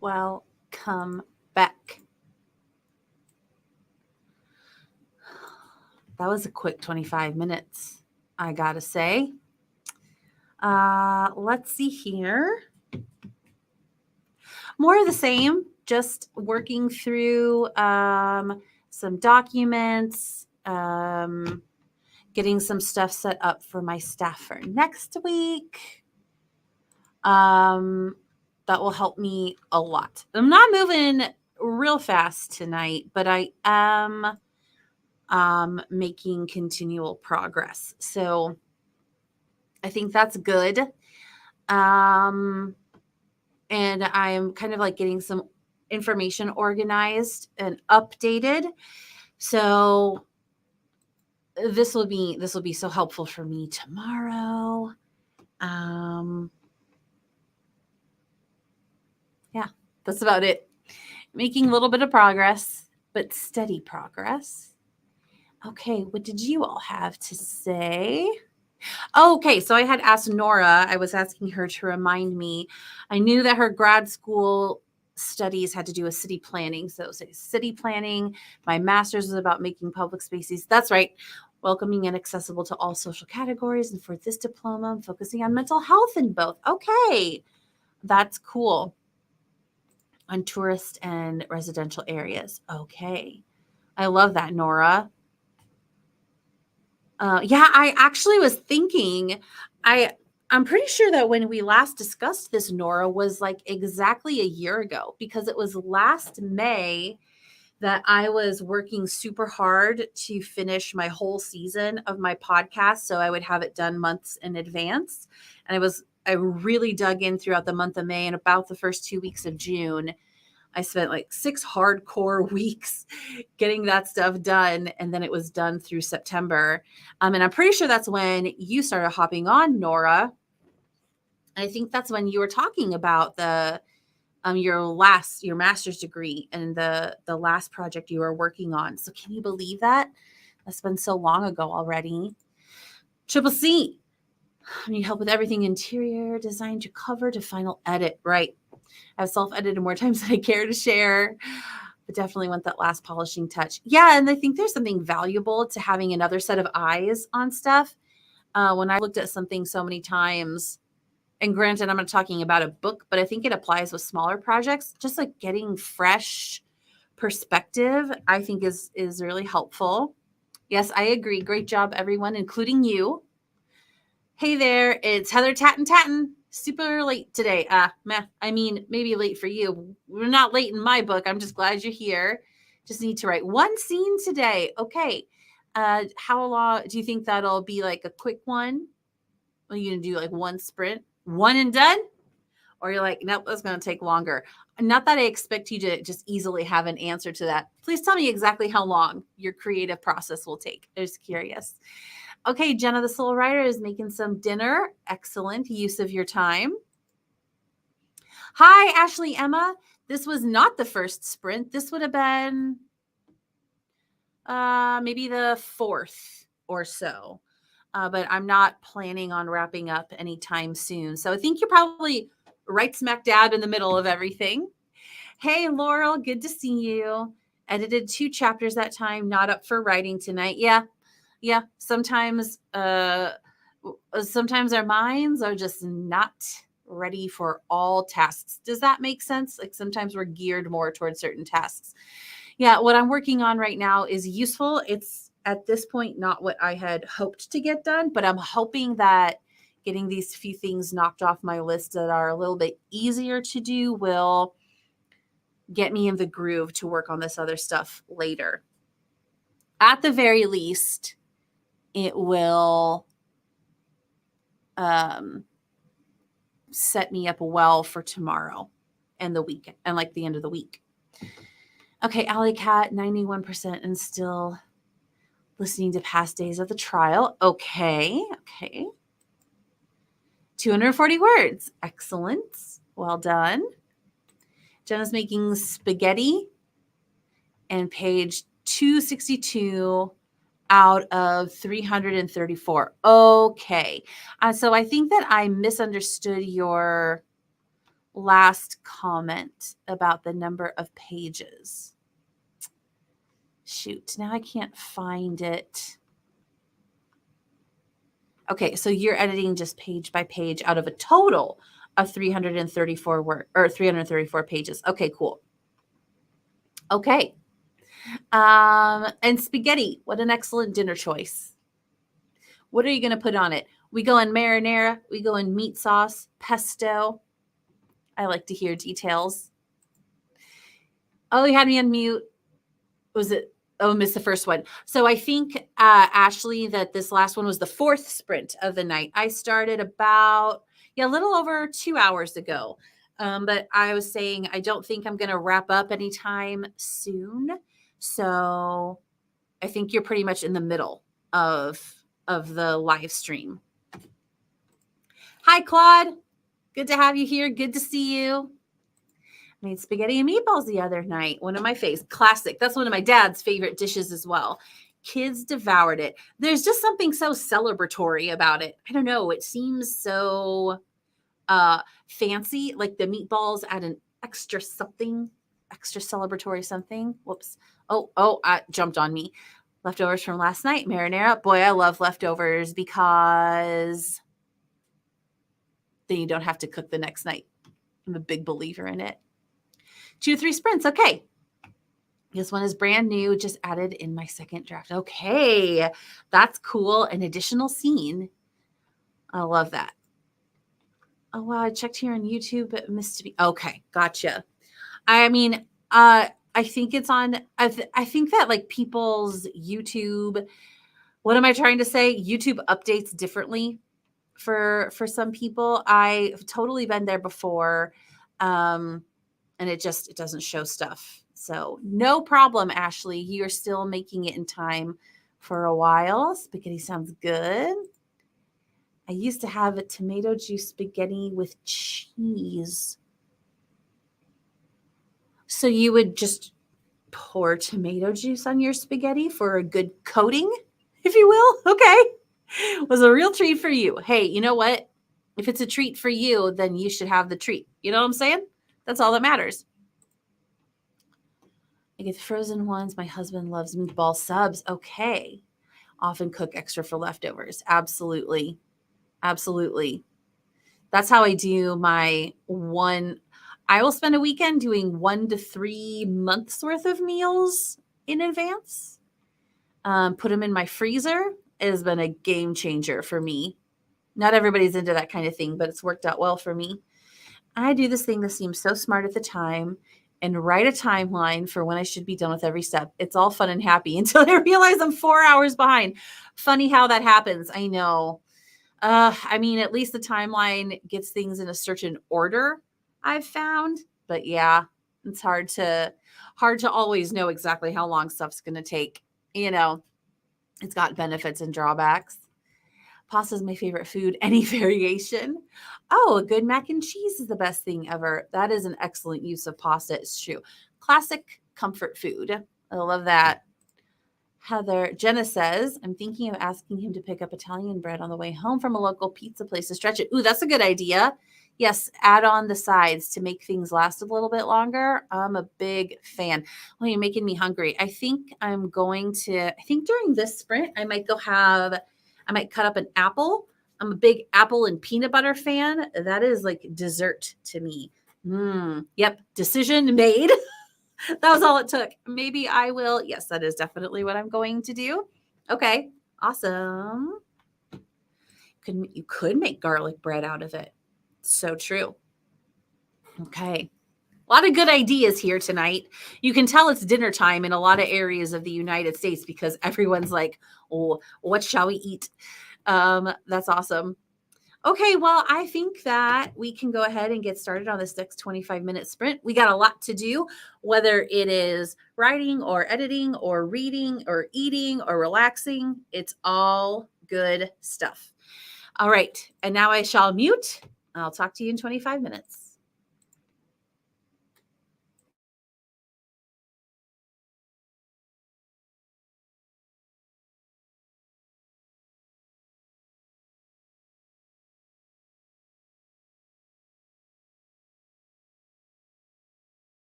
Welcome back. That was a quick 25 minutes, I gotta say. Let's see here. More of the same, just working through some documents, getting some stuff set up for my staff for next week. That will help me a lot. I'm not moving real fast tonight, but I am making continual progress. So I think that's good. And I'm kind of like getting some information organized and updated. So this will be so helpful for me tomorrow. Yeah, that's about it. Making a little bit of progress, but steady progress. Okay, what did you all have to say? Okay, so I had asked Nora, I was asking her to remind me. I knew that her grad school studies had to do with city planning. So city planning, my master's was about making public spaces. That's right. Welcoming and accessible to all social categories. And for this diploma, I'm focusing on mental health in both. Okay, that's cool. On tourist and residential areas. Okay. I love that, Nora. Yeah, I actually was thinking, I'm pretty sure that when we last discussed this, Nora, was like exactly a year ago, because it was last May that I was working super hard to finish my whole season of my podcast. So I would have it done months in advance. And I really dug in throughout the month of May, and about the first 2 weeks of June, I spent like 6 hardcore weeks getting that stuff done. And then it was done through September. And I'm pretty sure that's when you started hopping on, Nora. I think that's when you were talking about your master's degree and the last project you were working on. So can you believe that? That's been so long ago already. Triple C. I need help with everything interior design to cover to final edit. Right. I've self-edited more times than I care to share, but definitely want that last polishing touch. Yeah, and I think there's something valuable to having another set of eyes on stuff. When I looked at something so many times, and granted, I'm not talking about a book, but I think it applies with smaller projects. Just like getting fresh perspective, I think is really helpful. Yes, I agree. Great job, everyone, including you. Hey there, it's Heather Tatton. Super late today. I mean, maybe late for you. We're not late in my book. I'm just glad you're here. Just need to write one scene today. Okay. How long do you think that'll be? Like a quick one? Are you gonna do like one sprint, one and done? Or you're like, nope, that's gonna take longer. Not that I expect you to just easily have an answer to that. Please tell me exactly how long your creative process will take. I'm just curious. Okay, Jenna the Soul Writer is making some dinner. Excellent use of your time. Hi, Ashley Emma. This was not the first sprint. This would have been maybe the 4th or so. But I'm not planning on wrapping up anytime soon. So I think you're probably right smack dab in the middle of everything. Hey, Laurel, good to see you. Edited 2 chapters that time, not up for writing tonight. Yeah, sometimes our minds are just not ready for all tasks. Does that make sense? Like sometimes we're geared more towards certain tasks. Yeah, what I'm working on right now is useful. It's at this point not what I had hoped to get done, but I'm hoping that getting these few things knocked off my list that are a little bit easier to do will get me in the groove to work on this other stuff later. At the very least, it will set me up well for tomorrow and the week and like the end of the week. Okay, Alley Cat, 91% and still listening to past days of the trial. Okay. 240 words. Excellent. Well done. Jenna's making spaghetti and page 262 out of 334. Okay. So I think that I misunderstood your last comment about the number of pages? Shoot, now I can't find it. Okay, so you're editing just page by page out of a total of 334 pages. Okay, cool. Okay. And spaghetti, what an excellent dinner choice. What are you going to put on it? We go in marinara, we go in meat sauce, pesto. I like to hear details. Oh, you had me on mute. Was it? Oh, missed the first one. So I think, Ashley, that this last one was the fourth sprint of the night. I started about, a little over 2 hours ago. But I was saying, I don't think I'm going to wrap up anytime soon. So I think you're pretty much in the middle of the live stream. Hi, Claude. Good to have you here. Good to see you. I made spaghetti and meatballs the other night. One of my faves. Classic. That's one of my dad's favorite dishes as well. Kids devoured it. There's just something so celebratory about it. I don't know. It seems so fancy. Like the meatballs add an extra something, extra celebratory something. Whoops. Oh, jumped on me. Leftovers from last night. Marinara. Boy, I love leftovers because then you don't have to cook the next night. I'm a big believer in it. 2 to 3 sprints. Okay. This one is brand new, just added in my second draft. Okay. That's cool. An additional scene. I love that. Oh, wow. I checked here on YouTube, but missed me. Okay. Gotcha. I mean, I think it's on, I think that like people's YouTube, what am I trying to say? YouTube updates differently for some people. I've totally been there before. And it doesn't show stuff. So no problem, Ashley. You're still making it in time for a while. Spaghetti sounds good. I used to have a tomato juice spaghetti with cheese. So you would just pour tomato juice on your spaghetti for a good coating, if you will. Okay. It was a real treat for you. Hey, you know what? If it's a treat for you, then you should have the treat. You know what I'm saying? That's all that matters. I get the frozen ones. My husband loves meatball subs. Okay. Often cook extra for leftovers. Absolutely. Absolutely. That's how I do my one. I will spend a weekend doing 1 to 3 months worth of meals in advance. Put them in my freezer. It has been a game changer for me. Not everybody's into that kind of thing, but it's worked out well for me. I do this thing that seems so smart at the time and write a timeline for when I should be done with every step. It's all fun and happy until I realize I'm 4 hours behind. Funny how that happens. I know. I mean, at least the timeline gets things in a certain order, I've found. But yeah, it's hard to always know exactly how long stuff's going to take. You know, it's got benefits and drawbacks. Pasta is my favorite food, any variation. Oh, a good mac and cheese is the best thing ever. That is an excellent use of pasta. It's true. Classic comfort food. I love that. Jenna says, I'm thinking of asking him to pick up Italian bread on the way home from a local pizza place to stretch it. Ooh, that's a good idea. Yes, add on the sides to make things last a little bit longer. I'm a big fan. Well, you're making me hungry. I think during this sprint, I might cut up an apple. I'm a big apple and peanut butter fan. That is like dessert to me. Yep. Decision made. That was all it took. Maybe I will. Yes, that is definitely what I'm going to do. Okay. Awesome. You could make garlic bread out of it. So true. Okay. A lot of good ideas here tonight. You can tell it's dinner time in a lot of areas of the United States because everyone's like, oh, what shall we eat? That's awesome. Okay, well, I think that we can go ahead and get started on this next 25-minute sprint. We got a lot to do, whether it is writing or editing or reading or eating or relaxing. It's all good stuff. All right, and now I shall mute. I'll talk to you in 25 minutes.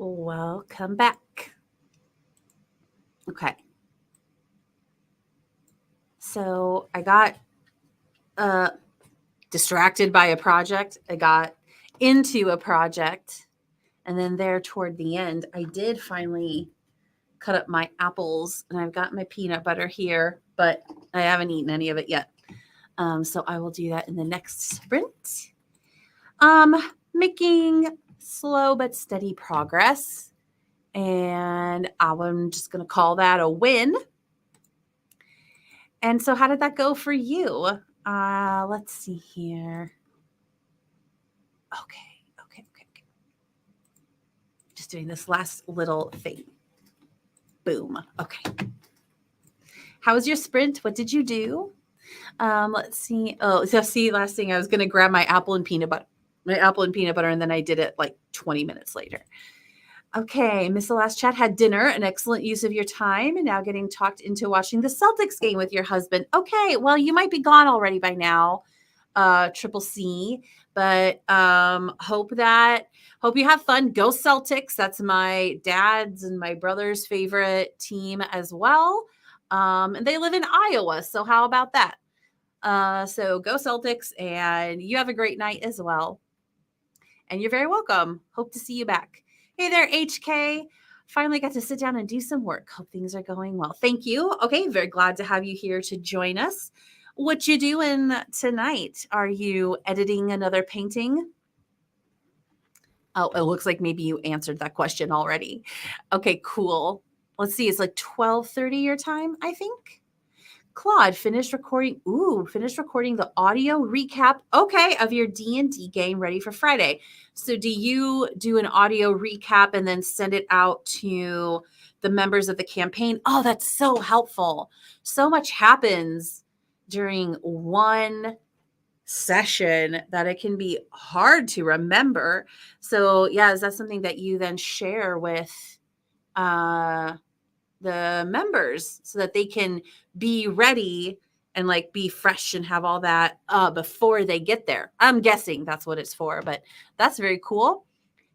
Welcome back. Okay. So I got distracted by a project. I got into a project. And then there toward the end, I did finally cut up my apples and I've got my peanut butter here, but I haven't eaten any of it yet. So I will do that in the next sprint. Making slow but steady progress. And I'm just going to call that a win. And so how did that go for you? Let's see here. Okay. Just doing this last little thing. Boom. Okay. How was your sprint? What did you do? Let's see. Oh, so see, last thing I was going to grab my apple and peanut butter. And then I did it like 20 minutes later. Okay, Miss the last chat, had dinner, an excellent use of your time, and now getting talked into watching the Celtics game with your husband. Okay, well, you might be gone already by now, Triple C, but hope you have fun. Go Celtics. That's my dad's and my brother's favorite team as well. And they live in Iowa, so how about that? So go Celtics, and you have a great night as well. And you're very welcome. Hope to see you back. Hey there, HK. Finally got to sit down and do some work. Hope things are going well. Thank you. Okay, very glad to have you here to join us. What you doing tonight? Are you editing another painting? Oh, it looks like maybe you answered that question already. Okay, cool. Let's see. It's like 12:30 your time, I think. Claude, finished recording the audio recap, okay, of your D&D game ready for Friday. So do you do an audio recap and then send it out to the members of the campaign? Oh, that's so helpful. So much happens during one session that it can be hard to remember. So yeah, is that something that you then share with the members so that they can be ready and like be fresh and have all that before they get there? I'm guessing that's what it's for, but that's very cool.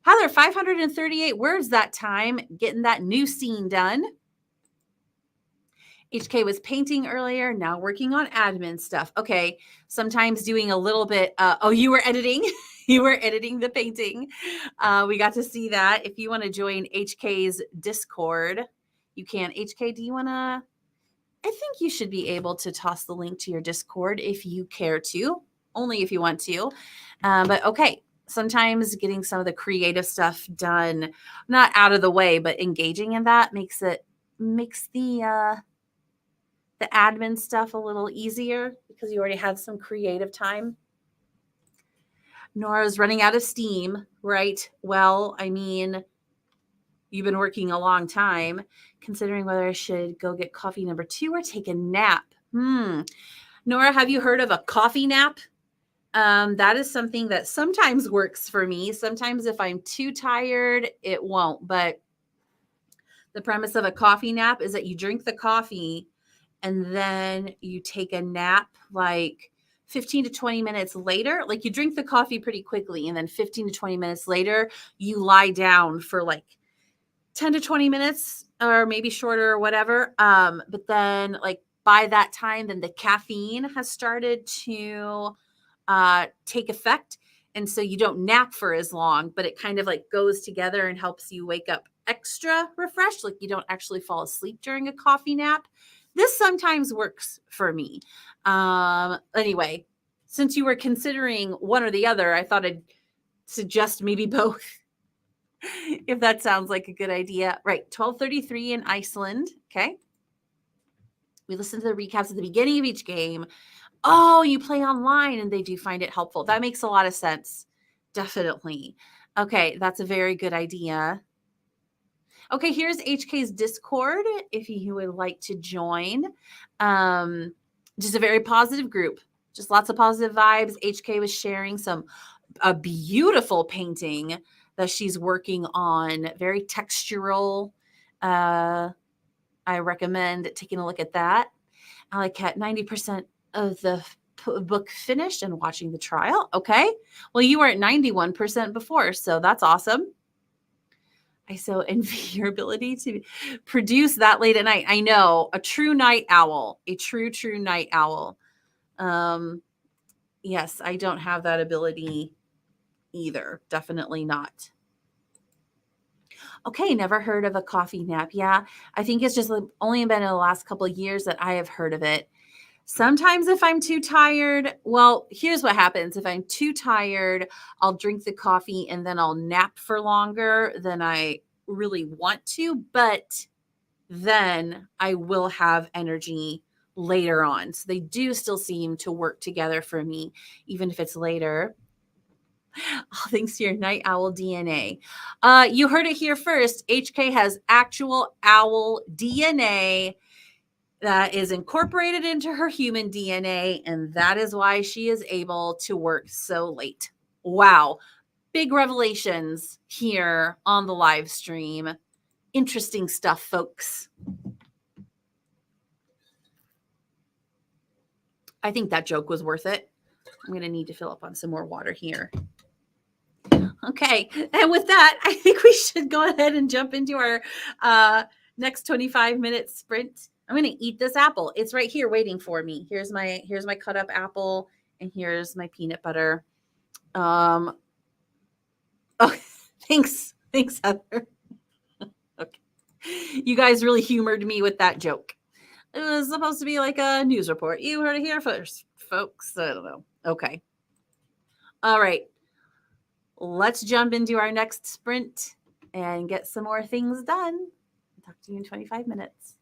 Heather, 538 words that time, getting that new scene done. HK was painting earlier, now working on admin stuff. Okay, sometimes doing a little bit. You were editing. You were editing the painting. We got to see that. If you want to join HK's Discord, you can. HK, do you want to? I think you should be able to toss the link to your Discord if you care to, only if you want to. But okay, sometimes getting some of the creative stuff done, not out of the way, but engaging in that makes the admin stuff a little easier because you already have some creative time. Nora's running out of steam, right? Well, I mean, you've been working a long time, considering whether I should go get coffee number 2 or take a nap. Nora, have you heard of a coffee nap? That is something that sometimes works for me. Sometimes if I'm too tired, it won't. But the premise of a coffee nap is that you drink the coffee and then you take a nap like 15 to 20 minutes later. Like you drink the coffee pretty quickly, and then 15 to 20 minutes later, you lie down for like 10 to 20 minutes or maybe shorter or whatever. But then like by that time, then the caffeine has started to take effect. And so you don't nap for as long, but it kind of like goes together and helps you wake up extra refreshed. Like you don't actually fall asleep during a coffee nap. This sometimes works for me. Anyway, since you were considering one or the other, I thought I'd suggest maybe both. If that sounds like a good idea. Right, 12:33 in Iceland. Okay. We listen to the recaps at the beginning of each game. Oh, you play online and they do find it helpful. That makes a lot of sense. Definitely. Okay, that's a very good idea. Okay, here's HK's Discord if you would like to join. Just a very positive group. Just lots of positive vibes. HK was sharing a beautiful painting that she's working on. Very textural. I recommend taking a look at that. I like at 90% of the book finished and watching the trial. Okay. Well, you were at 91% before, so that's awesome. I so envy your ability to produce that late at night. I know, a true night owl, a true night owl. Um, yes, I don't have that ability either. Definitely not. Okay, never heard of a coffee nap. Yeah, I think it's just only been in the last couple of years that I have heard of it. Sometimes if I'm too tired, well, here's what happens. If I'm too tired, I'll drink the coffee and then I'll nap for longer than I really want to, but then I will have energy later on. So they do still seem to work together for me, even if it's later. All thanks to your night owl DNA. You heard it here first. HK has actual owl DNA that is incorporated into her human DNA, and that is why she is able to work so late. Wow. Big revelations here on the live stream. Interesting stuff, folks. I think that joke was worth it. I'm going to need to fill up on some more water here. Okay. And with that, I think we should go ahead and jump into our next 25-minute sprint. I'm going to eat this apple. It's right here waiting for me. Here's my cut up apple, and here's my peanut butter. Oh, thanks, Heather. Okay. You guys really humored me with that joke. It was supposed to be like a news report. You heard it here first, folks. I don't know. Okay. All right. Let's jump into our next sprint and get some more things done. Talk to you in 25 minutes.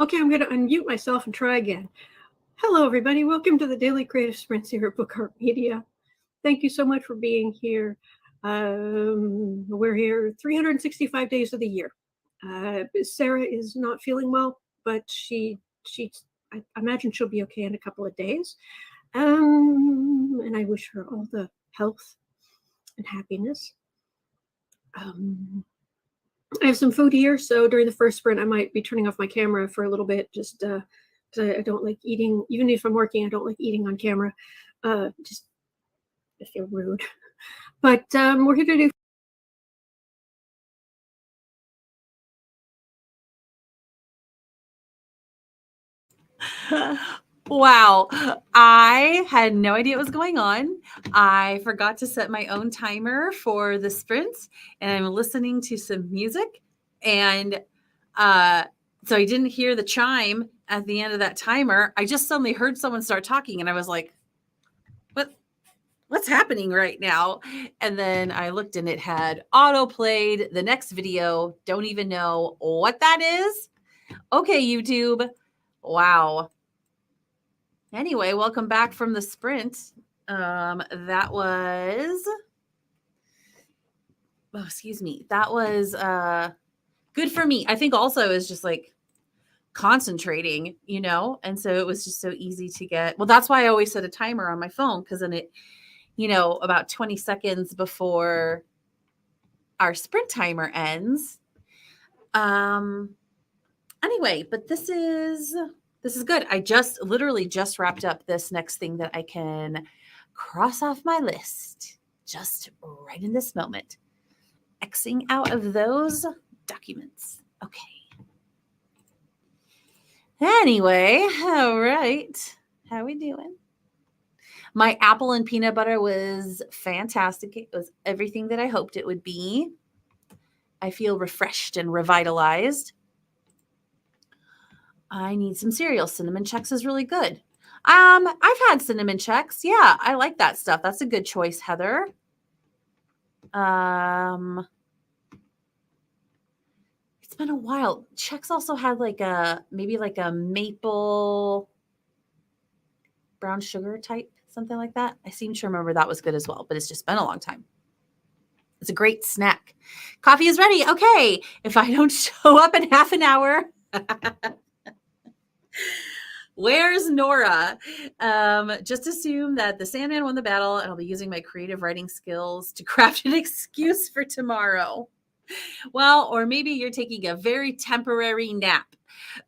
Okay, I'm going to unmute myself and try again. Hello, everybody. Welcome to the Daily Creative Sprints here at Book Art Media. Thank you so much for being here. We're here 365 days of the year. Sarah is not feeling well, but I imagine she'll be okay in a couple of days. And I wish her all the health and happiness. I have some food here, so during the first sprint, I might be turning off my camera for a little bit, just because I don't like eating. Even if I'm working, I don't like eating on camera. Just I feel rude. But we're here to do. Wow. I had no idea what was going on. I forgot to set my own timer for the sprints, and I'm listening to some music. And so I didn't hear the chime at the end of that timer. I just suddenly heard someone start talking, and I was like, what's happening right now? And then I looked, and it had auto played the next video. Don't even know what that is. Okay, YouTube. Wow. Anyway, welcome back from the sprint. That was good for me. I think also is just like concentrating, and so it was just so easy to get. Well, that's why I always set a timer on my phone, because then it, about 20 seconds before our sprint timer ends. Anyway, but this is good. I literally just wrapped up this next thing that I can cross off my list just right in this moment. Xing out of those documents. Okay. Anyway, all right. How we doing? My apple and peanut butter was fantastic. It was everything that I hoped it would be. I feel refreshed and revitalized. I need some cereal. Cinnamon Chex is really good. I've had Cinnamon Chex. Yeah, I like that stuff. That's a good choice, Heather. It's been a while. Chex also had maybe a maple brown sugar type, something like that. I seem to remember that was good as well, but it's just been a long time. It's a great snack. Coffee is ready. Okay. If I don't show up in half an hour, where's Nora? Just assume that the Sandman won the battle, and I'll be using my creative writing skills to craft an excuse for tomorrow. Well, or maybe you're taking a very temporary nap.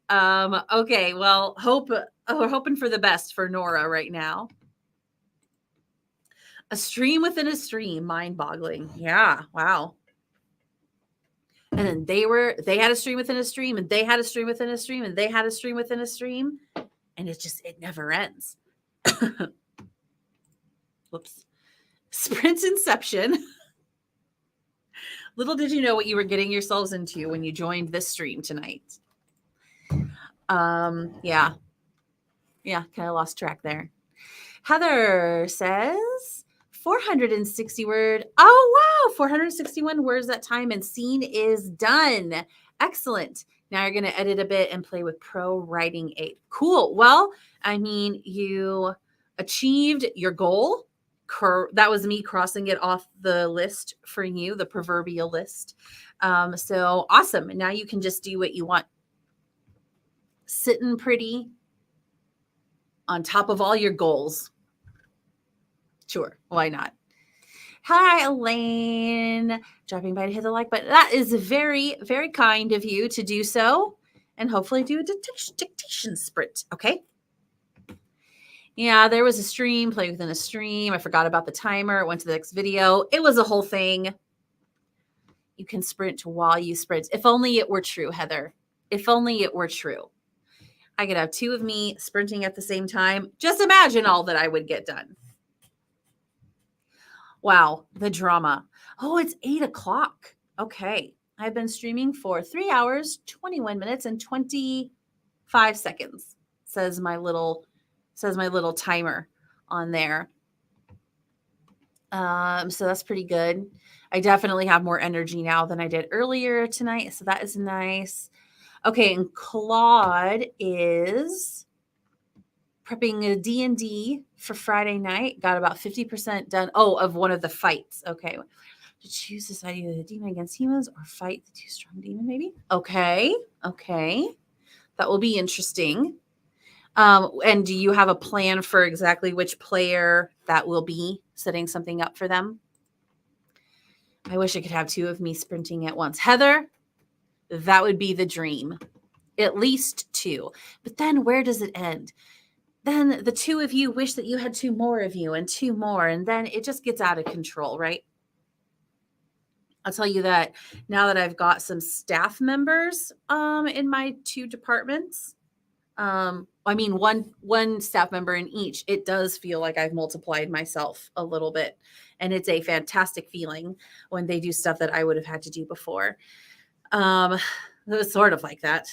Okay, well, we're hoping for the best for Nora right now. A stream within a stream, mind-boggling. Yeah, wow. And then they had a stream within a stream, and they had a stream within a stream, and they had a stream within a stream, and it never ends. Whoops. Sprint inception. Little did you know what you were getting yourselves into when you joined this stream tonight. Yeah, kind of lost track there. Heather says 460 word. Oh, wow. 461 words that time, and scene is done. Excellent. Now you're going to edit a bit and play with Pro Writing 8. Cool. Well, I mean, you achieved your goal. That was me crossing it off the list for you, the proverbial list. So awesome. And now you can just do what you want. Sitting pretty on top of all your goals. Sure. Why not? Hi, Elaine. Dropping by to hit the like button. That is very, very kind of you to do so. And hopefully do a dictation sprint. Okay. Yeah, there was a stream, play within a stream. I forgot about the timer. It went to the next video. It was a whole thing. You can sprint while you sprint. If only it were true, Heather. If only it were true. I could have two of me sprinting at the same time. Just imagine all that I would get done. Wow, the drama. Oh, it's 8:00. Okay. I've been streaming for 3 hours, 21 minutes, and 25 seconds, says my little timer on there. So that's pretty good. I definitely have more energy now than I did earlier tonight. So that is nice. Okay, and Claude is prepping a D&D for Friday night. Got about 50% done. Oh, of one of the fights. Okay. To choose to side either the demon against humans or fight the too strong demon, maybe. Okay. That will be interesting. And do you have a plan for exactly which player that will be, setting something up for them? I wish I could have two of me sprinting at once. Heather, that would be the dream. At least two. But then where does it end? Then the two of you wish that you had two more of you and two more, and then it just gets out of control, right? I'll tell you that now that I've got some staff members in my two departments, I mean one staff member in each, it does feel like I've multiplied myself a little bit, and it's a fantastic feeling when they do stuff that I would have had to do before. It was sort of like that.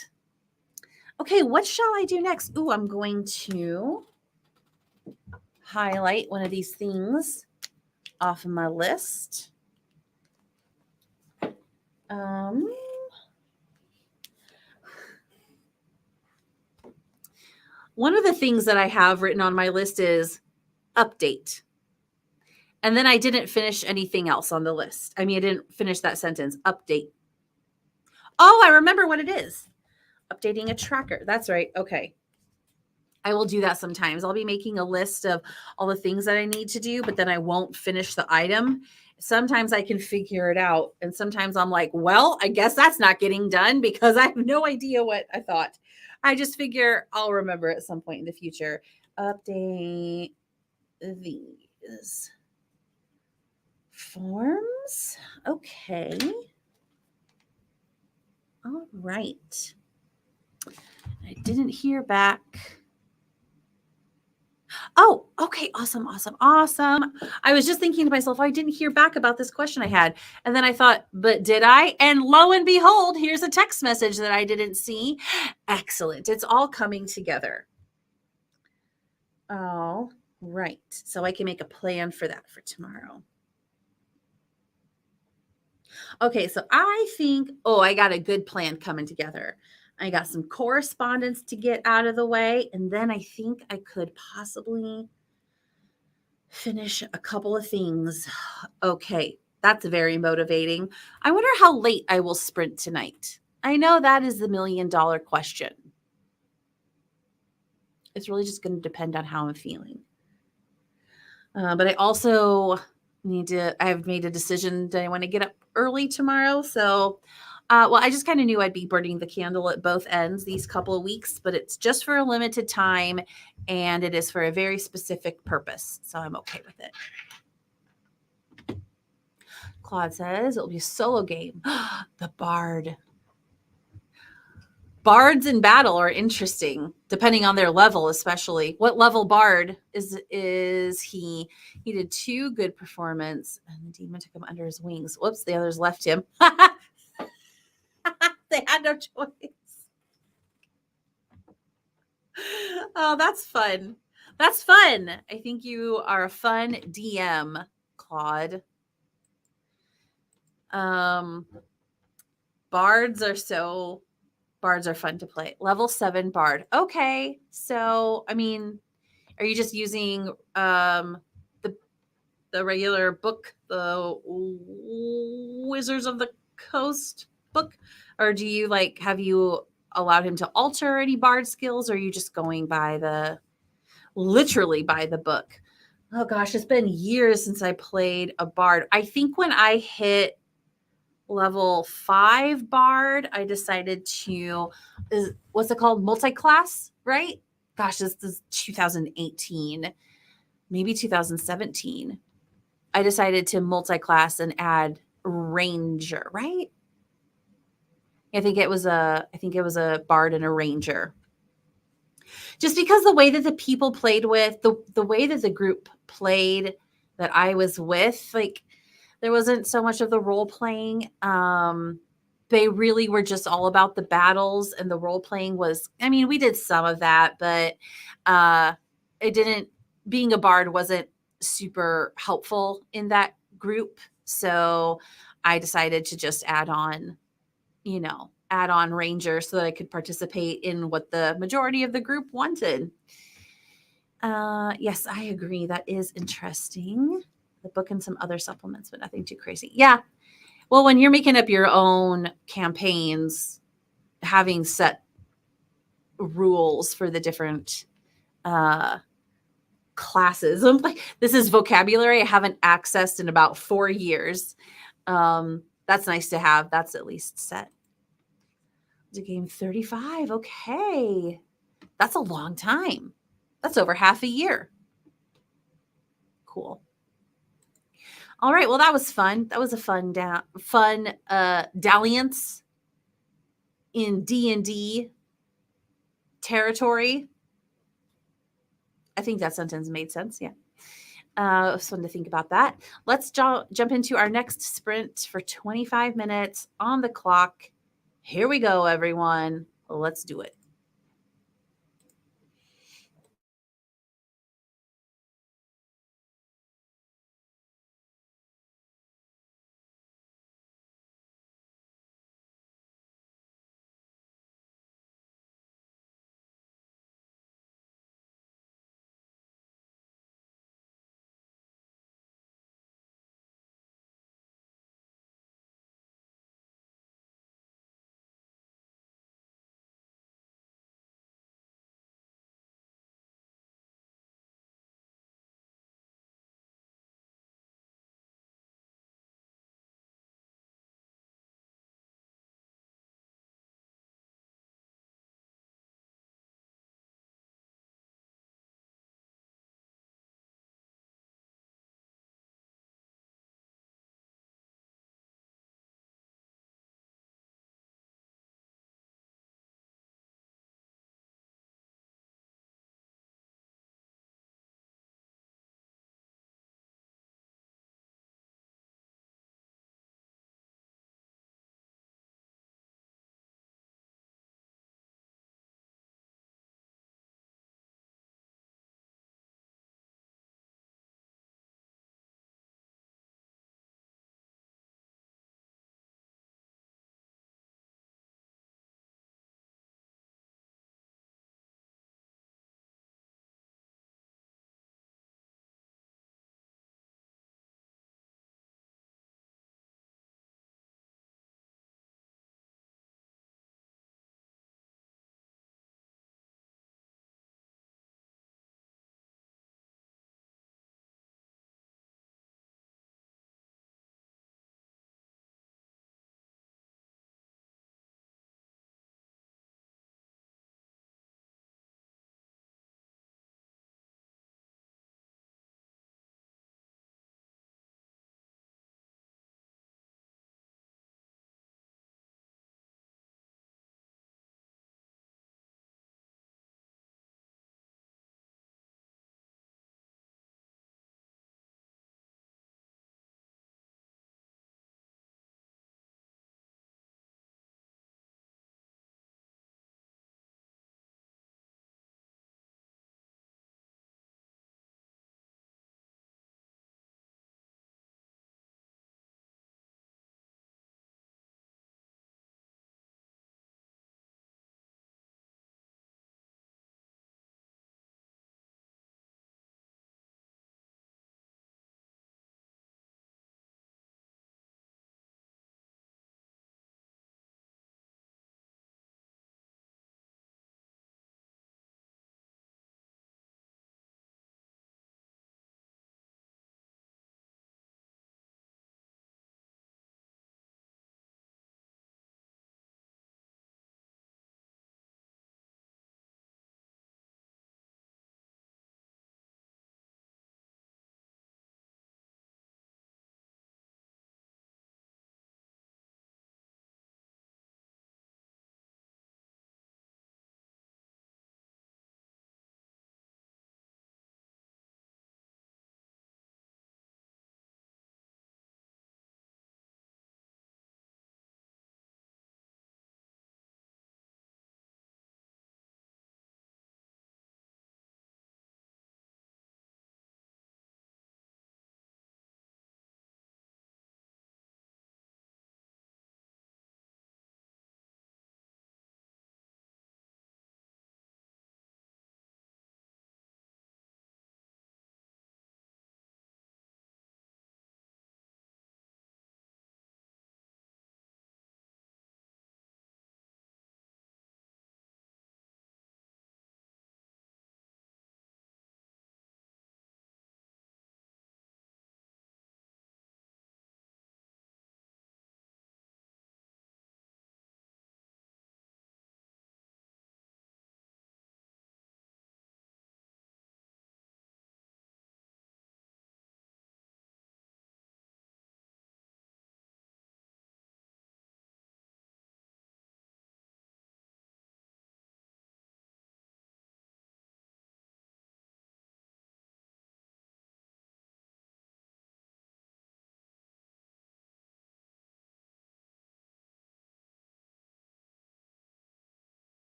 Okay, what shall I do next? Ooh, I'm going to highlight one of these things off of my list. One of the things that I have written on my list is update. And then I didn't finish anything else on the list. I mean, I didn't finish that sentence. Update. Oh, I remember what it is. Updating a tracker. That's right. Okay. I will do that sometimes. I'll be making a list of all the things that I need to do, but then I won't finish the item. Sometimes I can figure it out. And sometimes I'm like, well, I guess that's not getting done because I have no idea what I thought. I just figure I'll remember at some point in the future. Update these forms. Okay. All right. I didn't hear back. Oh, okay. Awesome. I was just thinking to myself, I didn't hear back about this question I had. And then I thought, but did I? And lo and behold, here's a text message that I didn't see. Excellent. It's all coming together. All right. So I can make a plan for that for tomorrow. Okay. So I think, I got a good plan coming together. I got some correspondence to get out of the way. And then I think I could possibly finish a couple of things. Okay, that's very motivating. I wonder how late I will sprint tonight. I know that is the $1 million question. It's really just going to depend on how I'm feeling. But I also I've made a decision that I want to get up early tomorrow. So, I just kind of knew I'd be burning the candle at both ends these couple of weeks, but it's just for a limited time and it is for a very specific purpose. So I'm okay with it. Claude says it'll be a solo game. The Bard. Bards in battle are interesting, depending on their level, especially. What level Bard is he? He did 2 good performance, and the demon took him under his wings. Whoops, the others left him. They had no choice. Oh, that's fun. That's fun. I think you are a fun DM, Claude. Bards are fun to play. Level 7 Bard. Okay. So, I mean, are you just using the regular book, the Wizards of the Coast book? Or do you have you allowed him to alter any Bard skills? Or are you just going by literally by the book? Oh gosh, it's been years since I played a Bard. I think when I hit level 5 Bard, I decided to, what's it called? Multi-class, right? Gosh, this is 2018, maybe 2017. I decided to multi-class and add Ranger, right? I think it was a Bard and a Ranger. Just because the way that the people played with, the way that the group played that I was with, there wasn't so much of the role playing. They really were just all about the battles, and the role playing was, we did some of that, but being a Bard wasn't super helpful in that group. So I decided to just add on, add-on ranger so that I could participate in what the majority of the group wanted. Yes, I agree. That is interesting. The book and some other supplements, but nothing too crazy. Yeah. Well, when you're making up your own campaigns, having set rules for the different classes. I'm like, this is vocabulary I haven't accessed in about 4 years. That's nice to have. That's at least set. The game 35. Okay. That's a long time. That's over half a year. Cool. All right. Well, that was fun. That was a fun dalliance in D&D territory. I think that sentence made sense. Yeah. It was fun to think about that. Let's jump into our next sprint for 25 minutes on the clock. Here we go, everyone. Let's do it.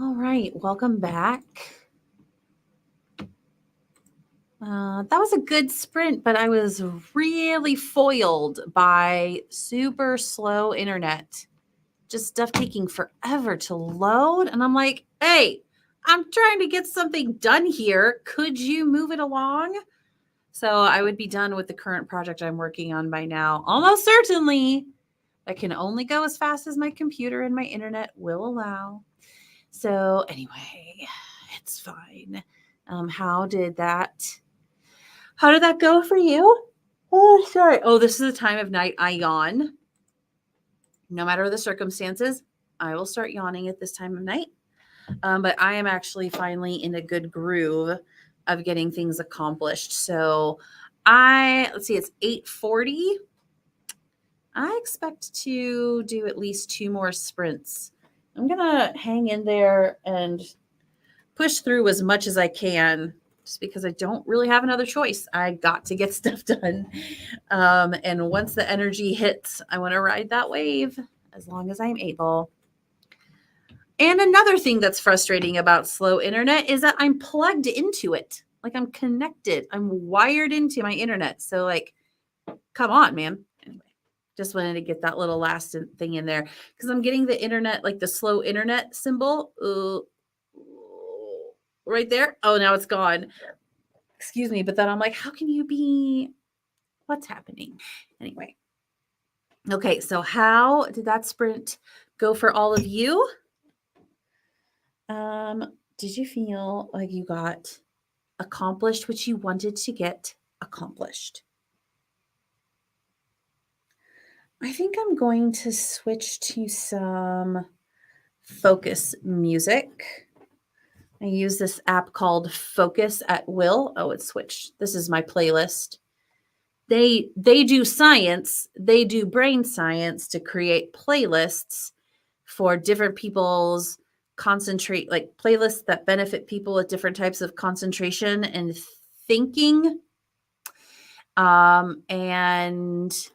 All right, welcome back. That was a good sprint, but I was really foiled by super slow internet. Just stuff taking forever to load. And I'm like, hey, I'm trying to get something done here. Could you move it along? So I would be done with the current project I'm working on by now. Almost certainly. I can only go as fast as my computer and my internet will allow. So anyway, it's fine. How did that go for you? Oh, sorry. Oh, this is the time of night I yawn. No matter the circumstances, I will start yawning at this time of night. But I am actually finally in a good groove of getting things accomplished. So let's see, it's 8:40. I expect to do at least 2 more sprints. I'm going to hang in there and push through as much as I can just because I don't really have another choice. I got to get stuff done. And once the energy hits, I want to ride that wave as long as I'm able. And another thing that's frustrating about slow internet is that I'm plugged into it. Like I'm connected. I'm wired into my internet. So like, come on, man. Anyway, just wanted to get that little last thing in there because I'm getting the internet, like the slow internet symbol right there. Oh, now it's gone. Excuse me. But then I'm like, how can you be, what's happening? Anyway. Okay. So how did that sprint go for all of you? Did you feel like you got accomplished what you wanted to get accomplished? I think I'm going to switch to some focus music. I use this app called Focus at Will. Oh, it's switched. This is my playlist. They do science, they do brain science to create playlists for different people's like playlists that benefit people with different types of concentration and thinking. And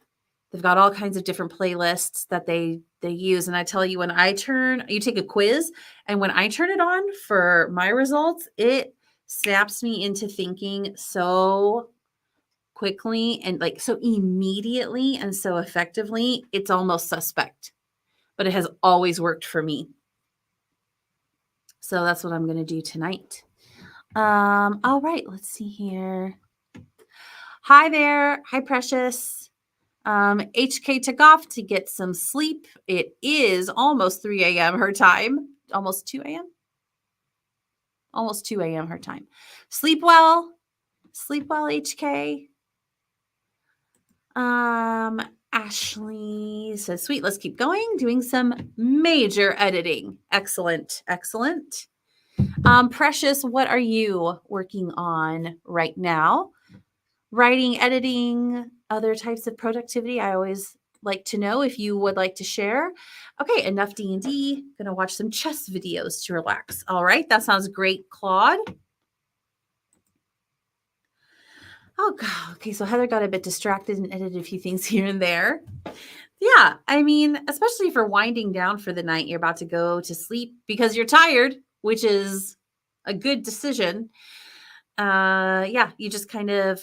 they've got all kinds of different playlists that they use. And I tell you, you take a quiz, and when I turn it on for my results, it snaps me into thinking so quickly and like so immediately and so effectively. It's almost suspect, but it has always worked for me. So that's what I'm going to do tonight. All right, let's see here. Hi there. Hi, Precious. HK took off to get some sleep. It is almost 3 a.m. her time. Almost 2 a.m. Almost 2 a.m. her time. Sleep well. Sleep well, HK. Ashley says, sweet, let's keep going. Doing some major editing. Excellent. Excellent. Precious, what are you working on right now? Writing, editing, other types of productivity. I always like to know if you would like to share. Okay, enough D&D. Gonna watch some chess videos to relax. All right, that sounds great, Claude. Oh, God. Okay, so Heather got a bit distracted and edited a few things here and there. Yeah, I mean, especially for winding down for the night, you're about to go to sleep because you're tired, which is a good decision. Yeah, you just kind of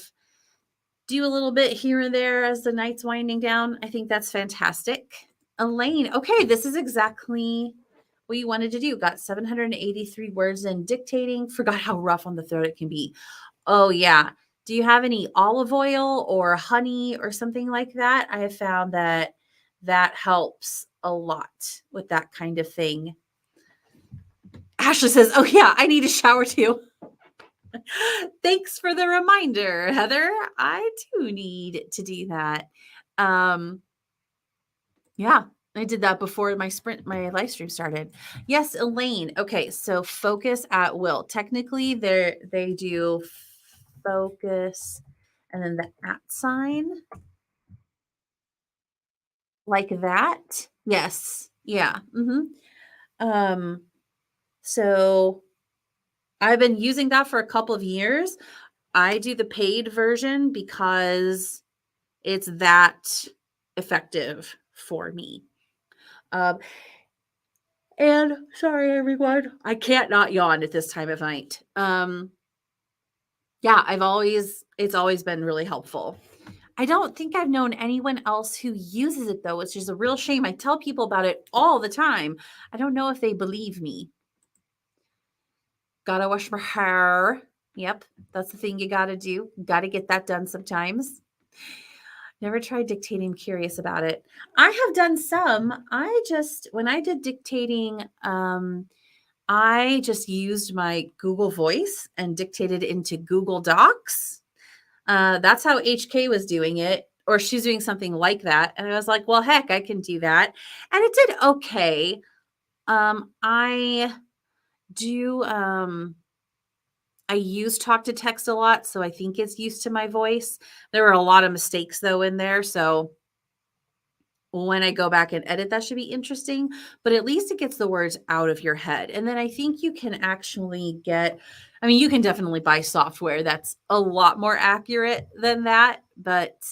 do a little bit here and there as the night's winding down. I think that's fantastic. Elaine, okay, this is exactly what you wanted to do. Got 783 words in dictating. Forgot how rough on the throat it can be. Oh, yeah. Do you have any olive oil or honey or something like that? I have found that helps a lot with that kind of thing. Ashley says, oh, yeah, I need a shower too. Thanks for the reminder, Heather. I do need to do that. Yeah, I did that before my live stream started. Yes, Elaine. Okay, so focus at will. Technically, they do focus and then the at sign like that. Yes. Yeah. So I've been using that for a couple of years. I do the paid version because it's that effective for me. And sorry, everyone, I can't not yawn at this time of night. Yeah, it's always been really helpful. I don't think I've known anyone else who uses it though, which is a real shame. I tell people about it all the time. I don't know if they believe me. Gotta wash my hair. Yep, that's the thing you gotta do. Gotta get that done sometimes. Never tried dictating, curious about it. I have done some. When I did dictating, I just used my Google Voice and dictated into Google Docs. That's how HK was doing it, or she's doing something like that. And I was like, well, heck, I can do that. And it did okay. I do, I use talk to text a lot, so I think it's used to my voice. There were a lot of mistakes though in there. So when I go back and edit, that should be interesting, but at least it gets the words out of your head. And then I think you can actually you can definitely buy software that's a lot more accurate than that. But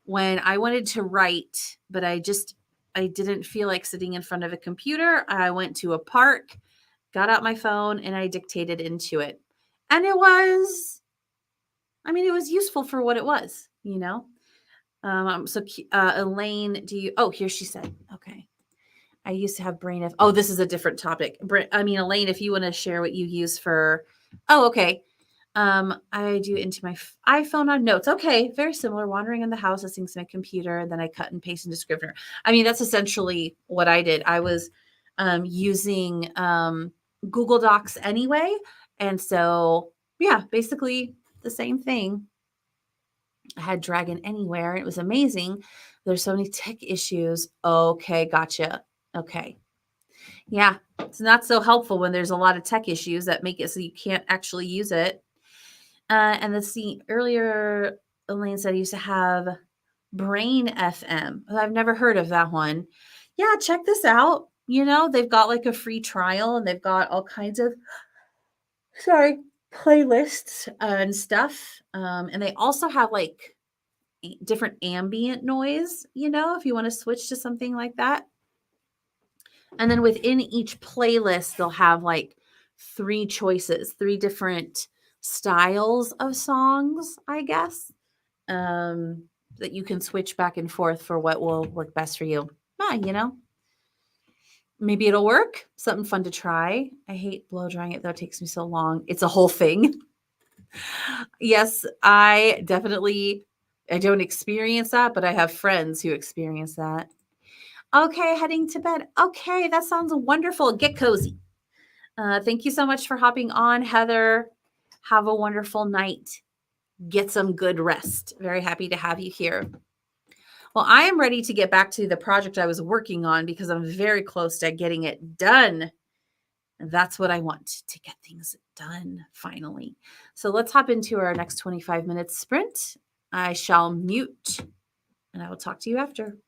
when I wanted to write, but I didn't feel like sitting in front of a computer, I went to a park, got out my phone, and I dictated into it. And it was useful for what it was, you know? Elaine, here she said, okay. I used to have brain F. Oh, this is a different topic. Elaine, if you want to share what you use for, oh, okay. I do into my iPhone on notes. Okay. Very similar. Wandering in the house, listening to my computer, and then I cut and paste into Scrivener. That's essentially what I did. I was using Google Docs anyway. And so, yeah, basically the same thing. I had Dragon Anywhere. It was amazing. There's so many tech issues. Okay, gotcha. Okay. Yeah, it's not so helpful when there's a lot of tech issues that make it so you can't actually use it. And let's see, earlier, Elaine said I used to have Brain FM. I've never heard of that one. Yeah, check this out. They've got like a free trial and they've got all kinds of, playlists and stuff. And they also have like different ambient noise, if you want to switch to something like that. And then within each playlist, they'll have like 3 choices, 3 different styles of songs, I guess, that you can switch back and forth for what will work best for you. Maybe it'll work. Something fun to try. I hate blow drying it though. It takes me so long. It's a whole thing. Yes, I don't experience that, but I have friends who experience that. Okay, heading to bed. Okay, that sounds wonderful. Get cozy. Thank you so much for hopping on, Heather. Have a wonderful night. Get some good rest. Very happy to have you here. Well, I am ready to get back to the project I was working on because I'm very close to getting it done. And that's what I want, to get things done finally. So let's hop into our next 25 minutes sprint. I shall mute and I will talk to you after.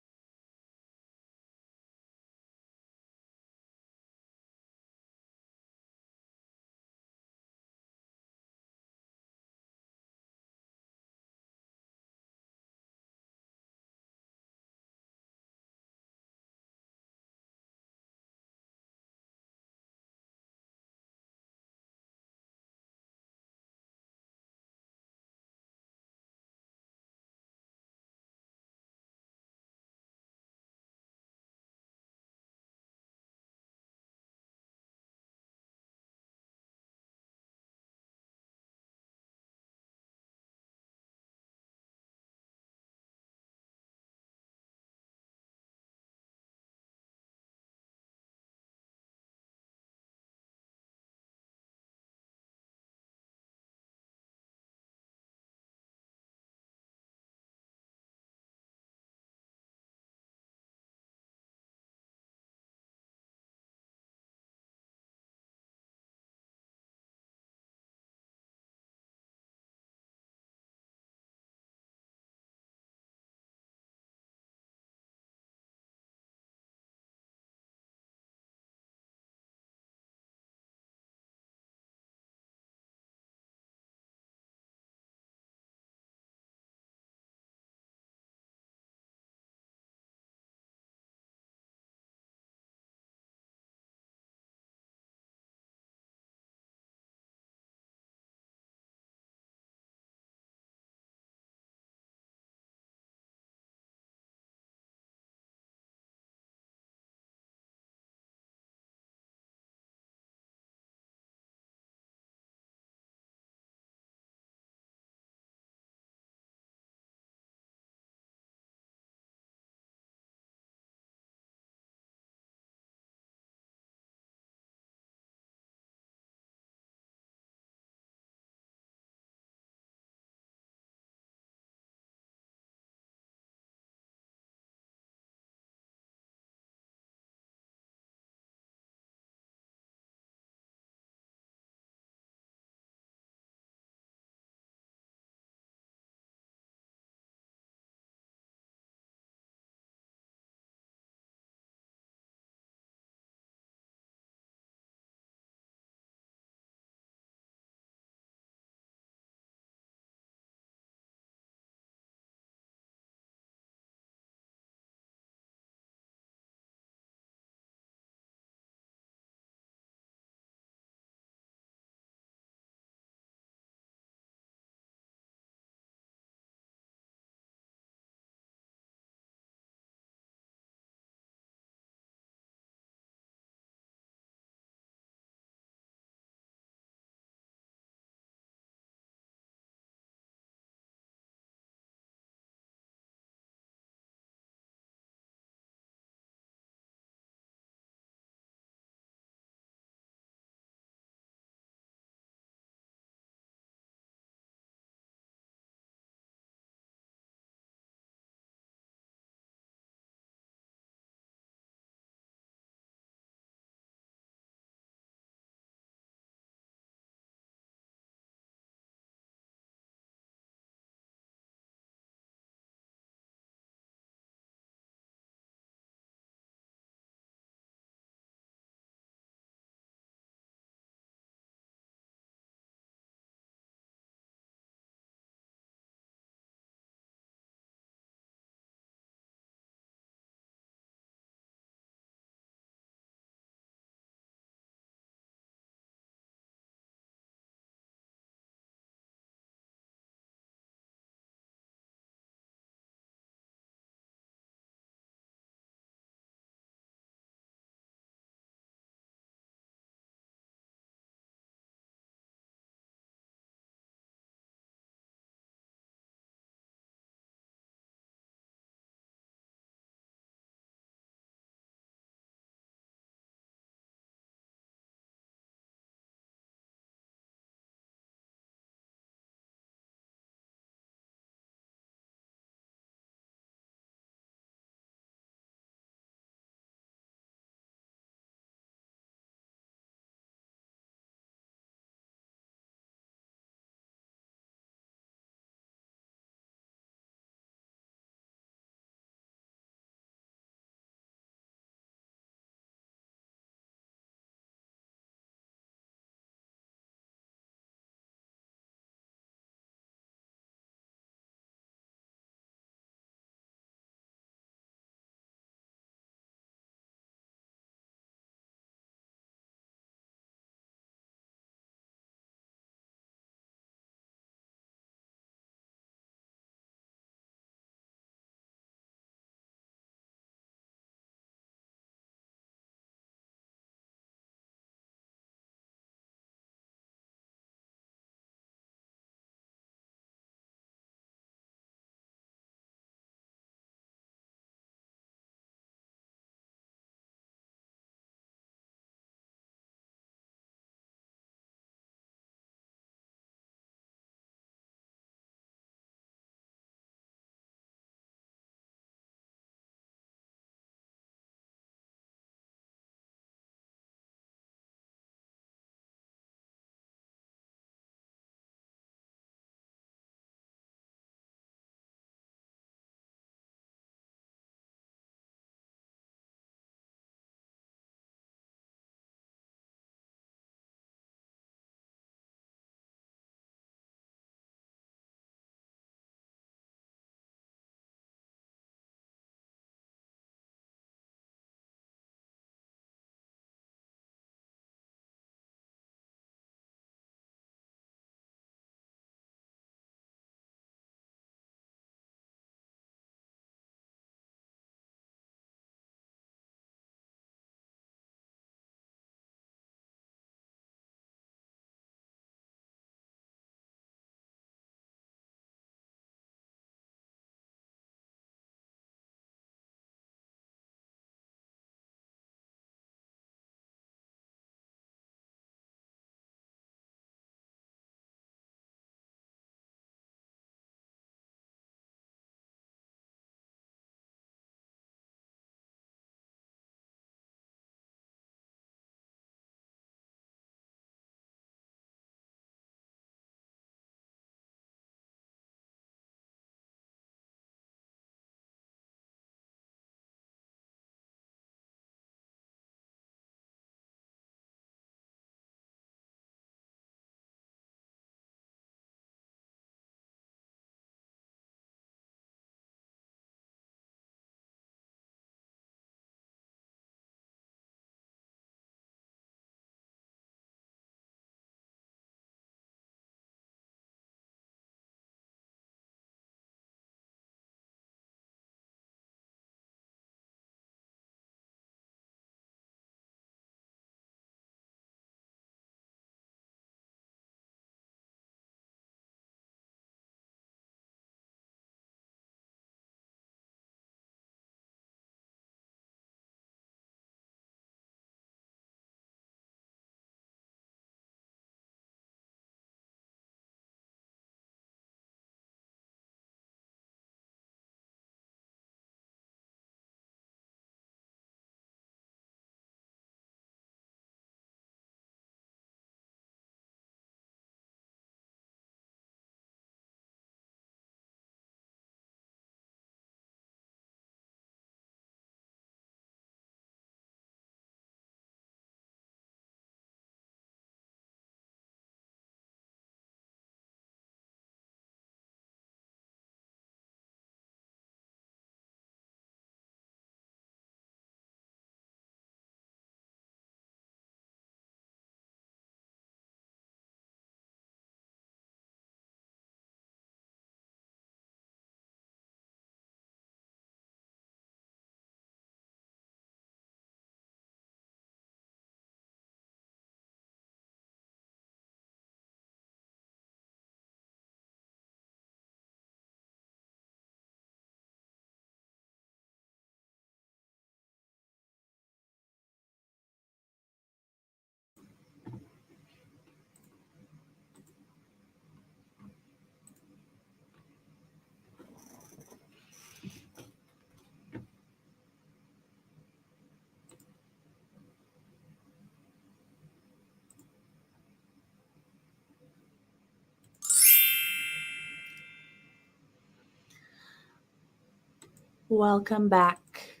Welcome back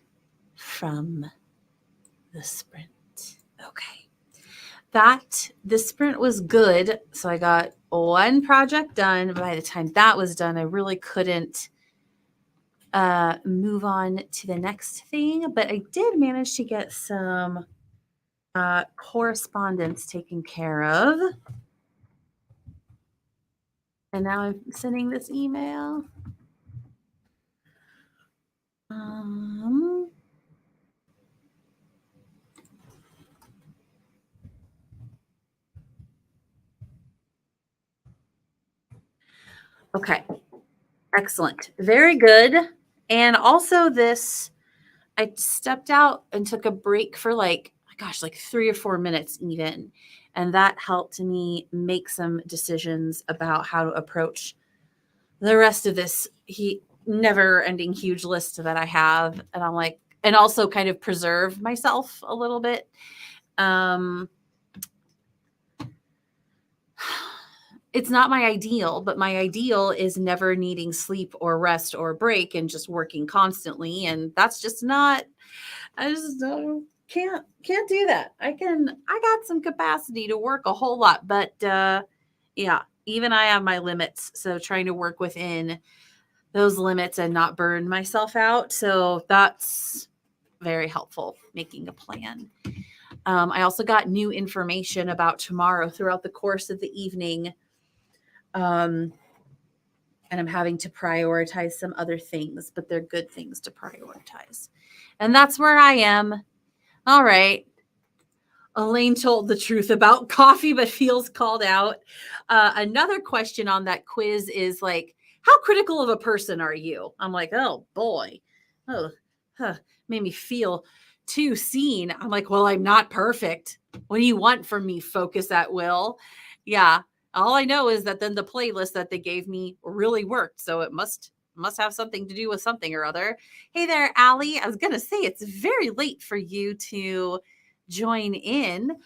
from the sprint. Okay. The sprint was good. So I got one project done. By the time that was done, I really couldn't move on to the next thing, but I did manage to get some correspondence taken care of. And now I'm sending this email. Okay. Excellent. Very good. And also I stepped out and took a break for like 3 or 4 minutes even. And that helped me make some decisions about how to approach the rest of this never ending huge list that I have. And I'm like, and also kind of preserve myself a little bit. It's not my ideal, but my ideal is never needing sleep or rest or break and just working constantly. And that's just not, I just can't do that. I got some capacity to work a whole lot, but yeah, even I have my limits. So trying to work within those limits and not burn myself out. So that's very helpful, making a plan. I also got new information about tomorrow throughout the course of the evening. And I'm having to prioritize some other things, but they're good things to prioritize. And that's where I am. All right. Elaine told the truth about coffee, but feels called out. Another question on that quiz is like, how critical of a person are you? I'm like, oh boy. Oh, made me feel too seen. I'm like, well, I'm not perfect. What do you want from me? Focus at will. Yeah. All I know is that then the playlist that they gave me really worked. So it must have something to do with something or other. Hey there, Allie. I was going to say it's very late for you to join in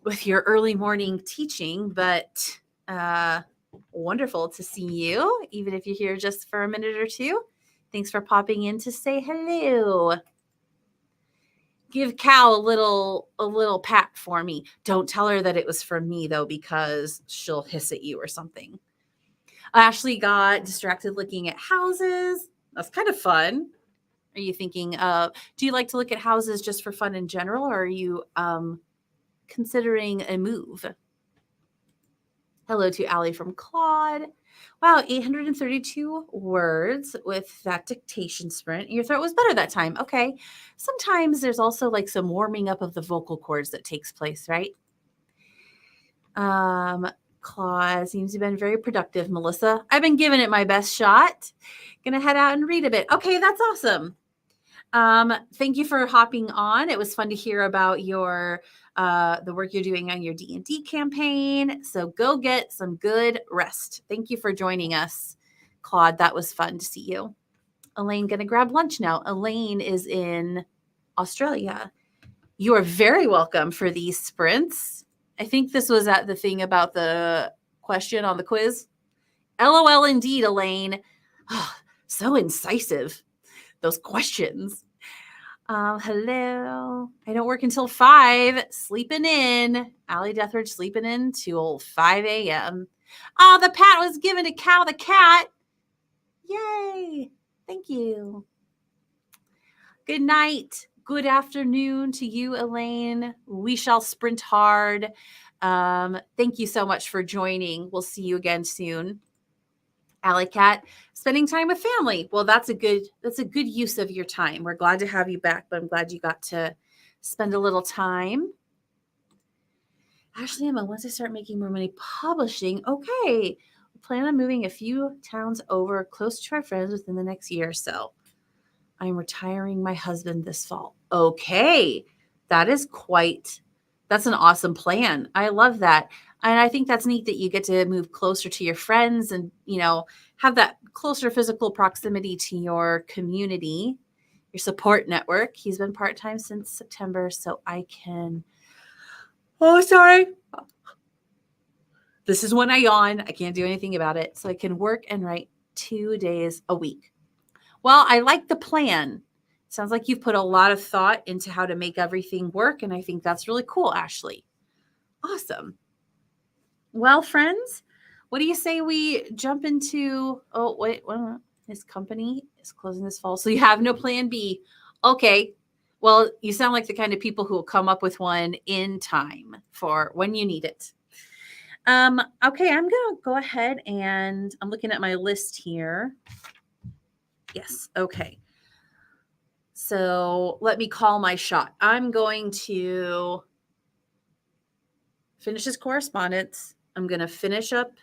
with your early morning teaching, but wonderful to see you, even if you're here just for a minute or two. Thanks for popping in to say hello. Give Cal a little pat for me. Don't tell her that it was from me though, because she'll hiss at you or something. I actually got distracted looking at houses. That's kind of fun. Are you thinking do you like to look at houses just for fun in general, or are you considering a move? Hello to Allie from Claude. Wow, 832 words with that dictation sprint. Your throat was better that time. Okay. Sometimes there's also like some warming up of the vocal cords that takes place, right? Claude seems to have been very productive, Melissa. I've been giving it my best shot. Gonna head out and read a bit. Okay, that's awesome. Thank you for hopping on. It was fun to hear about your the work you're doing on your D&D campaign. So go get some good rest. Thank you for joining us, Claude. That was fun to see you. Elaine gonna grab lunch now. Elaine is in Australia. You are very welcome for these sprints. I think this was at the thing about the question on the quiz. LOL indeed, Elaine. Oh, so incisive. Those questions. Hello. I don't work until 5. Sleeping in. Allie Deathridge sleeping in till 5 a.m. Oh, the pat was given to Cal the cat. Yay. Thank you. Good night. Good afternoon to you, Elaine. We shall sprint hard. Thank you so much for joining. We'll see you again soon. Alley Cat, spending time with family. Well, that's a good use of your time. We're glad to have you back, but I'm glad you got to spend a little time. Ashley Emma, once I start making more money publishing, okay. We plan on moving a few towns over close to our friends within the next year or so. I'm retiring my husband this fall. Okay. That's an awesome plan. I love that. And I think that's neat that you get to move closer to your friends and, have that closer physical proximity to your community, your support network. He's been part-time since September, so I can, sorry. This is when I yawn. I can't do anything about it. So I can work and write 2 days a week. Well, I like the plan. Sounds like you've put a lot of thought into how to make everything work. And I think that's really cool, Ashley. Awesome. Well, friends, what do you say we jump into? Oh, wait, his company is closing this fall. So you have no plan B. Okay. Well, you sound like the kind of people who will come up with one in time for when you need it. Okay, I'm going to go ahead and I'm looking at my list here. Yes. Okay. So let me call my shot. I'm going to finish this correspondence. I'm going to finish up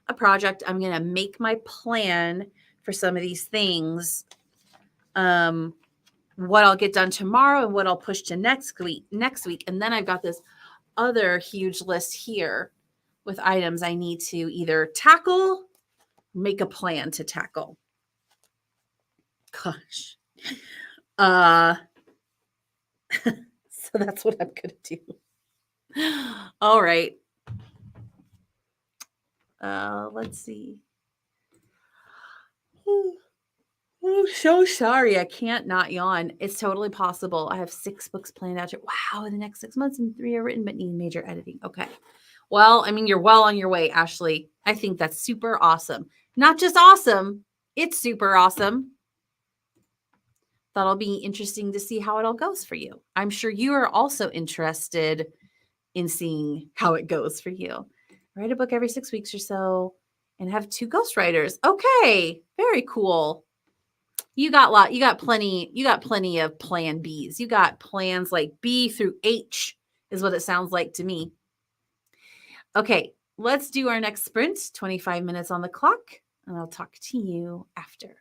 a project. I'm going to make my plan for some of these things. What I'll get done tomorrow and what I'll push to next week. And then I've got this other huge list here with items I need to either tackle, make a plan to tackle. Gosh. So that's what I'm going to do. All right. Let's see. I'm so sorry. I can't not yawn. It's totally possible. I have 6 books planned out. Wow, in the next 6 months and 3 are written but need major editing. Okay. Well, I mean, you're well on your way, Ashley. I think that's super awesome. Not just awesome, it's super awesome. That'll be interesting to see how it all goes for you. I'm sure you are also interested in seeing how it goes for you. Write a book every 6 weeks or so and have 2 ghostwriters. Okay, very cool. You got plenty of plan Bs. You got plans like B through H is what it sounds like to me. Okay, let's do our next sprint, 25 minutes on the clock, and I'll talk to you after.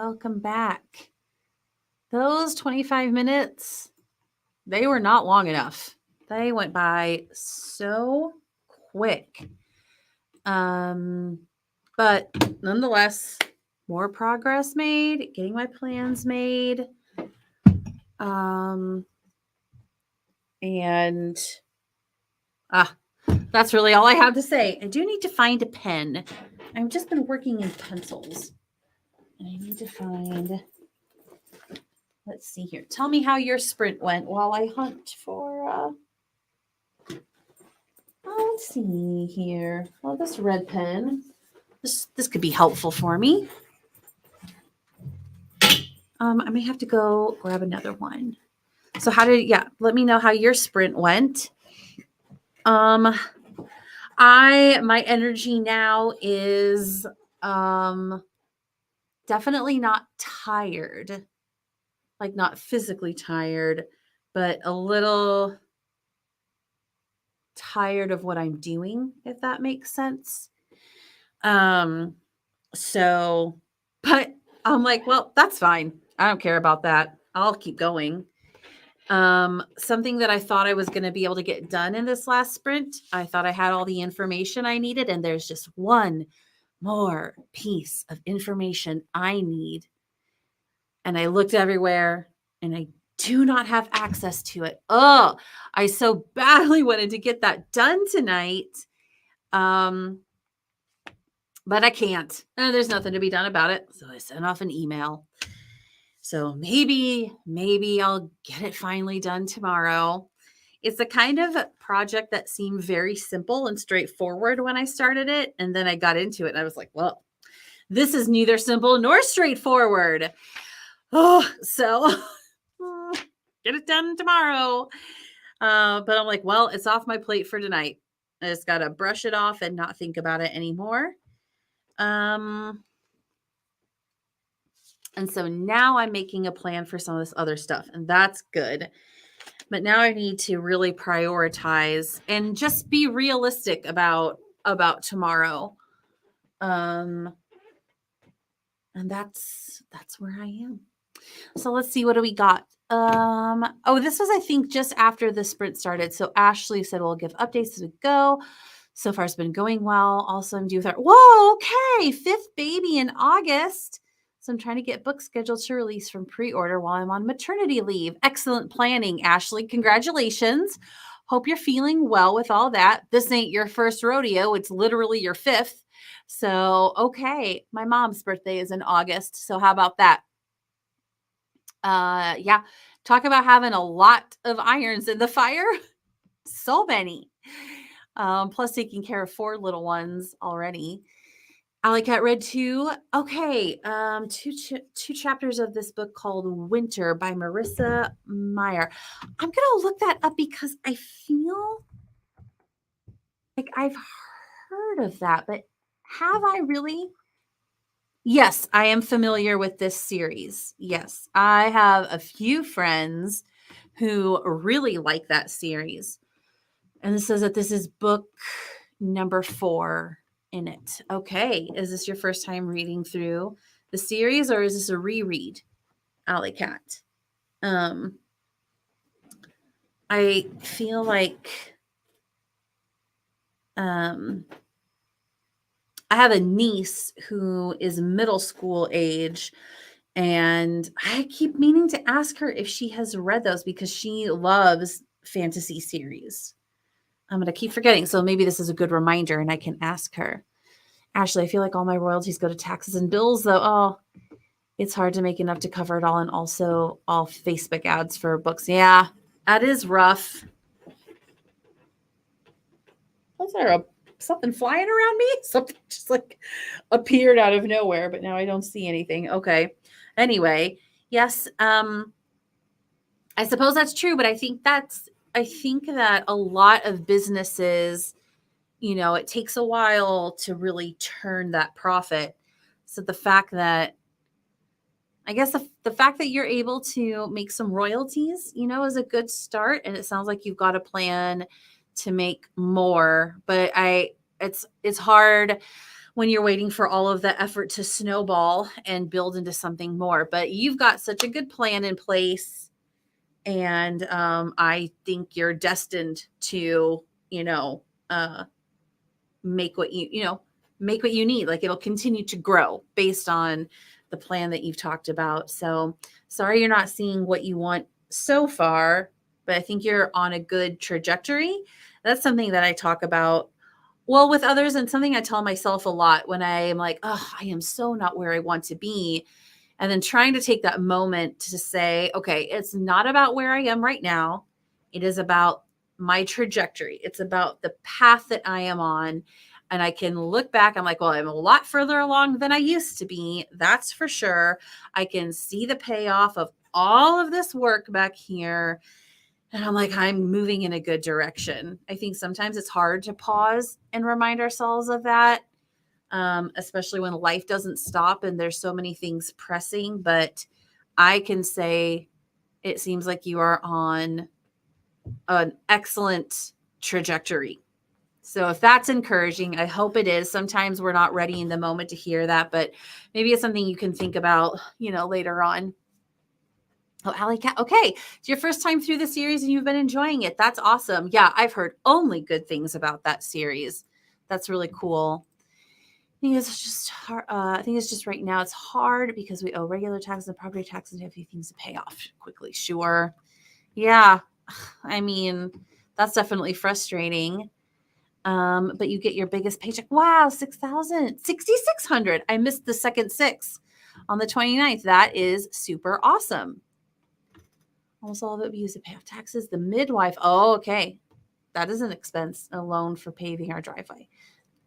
welcome back. Those 25 minutes, they were not long enough. They went by so quick. But nonetheless, more progress made, getting my plans made. And that's really all I have to say. I do need to find a pen. I've just been working in pencils. And I need to find, let's see here. Tell me how your sprint went while I hunt for, let's see here. Well, this red pen, this could be helpful for me. I may have to go grab another one. So let me know how your sprint went. My energy now is definitely not tired, like not physically tired, but a little tired of what I'm doing, if that makes sense. So, but I'm like, well, that's fine. I don't care about that. I'll keep going. Something that I thought I was going to be able to get done in this last sprint, I thought I had all the information I needed, and there's just one more piece of information I need. And I looked everywhere, and I do not have access to it. Oh, I so badly wanted to get that done tonight. But I can't. There's nothing to be done about it. So I sent off an email. So maybe I'll get it finally done tomorrow. It's the kind of project that seemed very simple and straightforward when I started it. And then I got into it and I was like, well, this is neither simple nor straightforward. Oh, so get it done tomorrow. But I'm like, well, it's off my plate for tonight. I just got to brush it off and not think about it anymore. And so now I'm making a plan for some of this other stuff, and that's good. But now I need to really prioritize and just be realistic about tomorrow. And that's where I am. So let's see, what do we got? This was, I think, just after the sprint started. So Ashley said, we'll give updates as we go. So far it's been going well. Also, I'm due with her. Whoa, okay. 5th baby in August. So I'm trying to get books scheduled to release from pre-order while I'm on maternity leave. Excellent planning, Ashley. Congratulations. Hope you're feeling well with all that. This ain't your first rodeo. It's literally your 5th. So, okay. My mom's birthday is in August. So how about that? Yeah. Talk about having a lot of irons in the fire. So many. Plus taking care of 4 little ones already. Alley Cat read 2. Okay. 2 chapters of this book called Winter by Marissa Meyer. I'm going to look that up because I feel like I've heard of that, but have I really? Yes, I am familiar with this series. Yes, I have a few friends who really like that series. And it says that this is book number 4 in it. Okay. Is this your first time reading through the series, or is this a reread, Alley Cat? I feel like I have a niece who is middle school age, and I keep meaning to ask her if she has read those because she loves fantasy series. I'm going to keep forgetting. So maybe this is a good reminder and I can ask her. Ashley, I feel like all my royalties go to taxes and bills, though. Oh, it's hard to make enough to cover it all. And also all Facebook ads for books. Yeah, that is rough. Was there something flying around me? Something just like appeared out of nowhere, but now I don't see anything. Okay. Anyway, yes. I suppose that's true, but I think that a lot of businesses, it takes a while to really turn that profit. So the fact that, I guess the fact that you're able to make some royalties, is a good start. And it sounds like you've got a plan to make more, but it's hard when you're waiting for all of the effort to snowball and build into something more. But you've got such a good plan in place. And I think you're destined to, make what make what you need. Like it'll continue to grow based on the plan that you've talked about. So sorry you're not seeing what you want so far, but I think you're on a good trajectory. That's something that I talk about well with others, and something I tell myself a lot when I am like, oh, I am so not where I want to be. And then trying to take that moment to say, okay, it's not about where I am right now. It is about my trajectory. It's about the path that I am on. And I can look back. I'm like, well, I'm a lot further along than I used to be. That's for sure. I can see the payoff of all of this work back here. And I'm like, I'm moving in a good direction. I think sometimes it's hard to pause and remind ourselves of that, especially when life doesn't stop and there's so many things pressing. But I can say it seems like you are on an excellent trajectory. So if that's encouraging, I hope it is. Sometimes we're not ready in the moment to hear that, but maybe it's something you can think about, later on. Oh, Alley Cat. Okay. It's your first time through the series and you've been enjoying it. That's awesome. Yeah, I've heard only good things about that series. That's really cool. I think it's just hard. I think it's just right now it's hard because we owe regular taxes and property taxes and have a few things to pay off quickly. Sure. Yeah. I mean, that's definitely frustrating. But you get your biggest paycheck. Wow, 6,000, 6,600. I missed the second 6 on the 29th. That is super awesome. Almost all of it we use to pay off taxes. The midwife. Oh, okay. That is an expense, a loan for paving our driveway.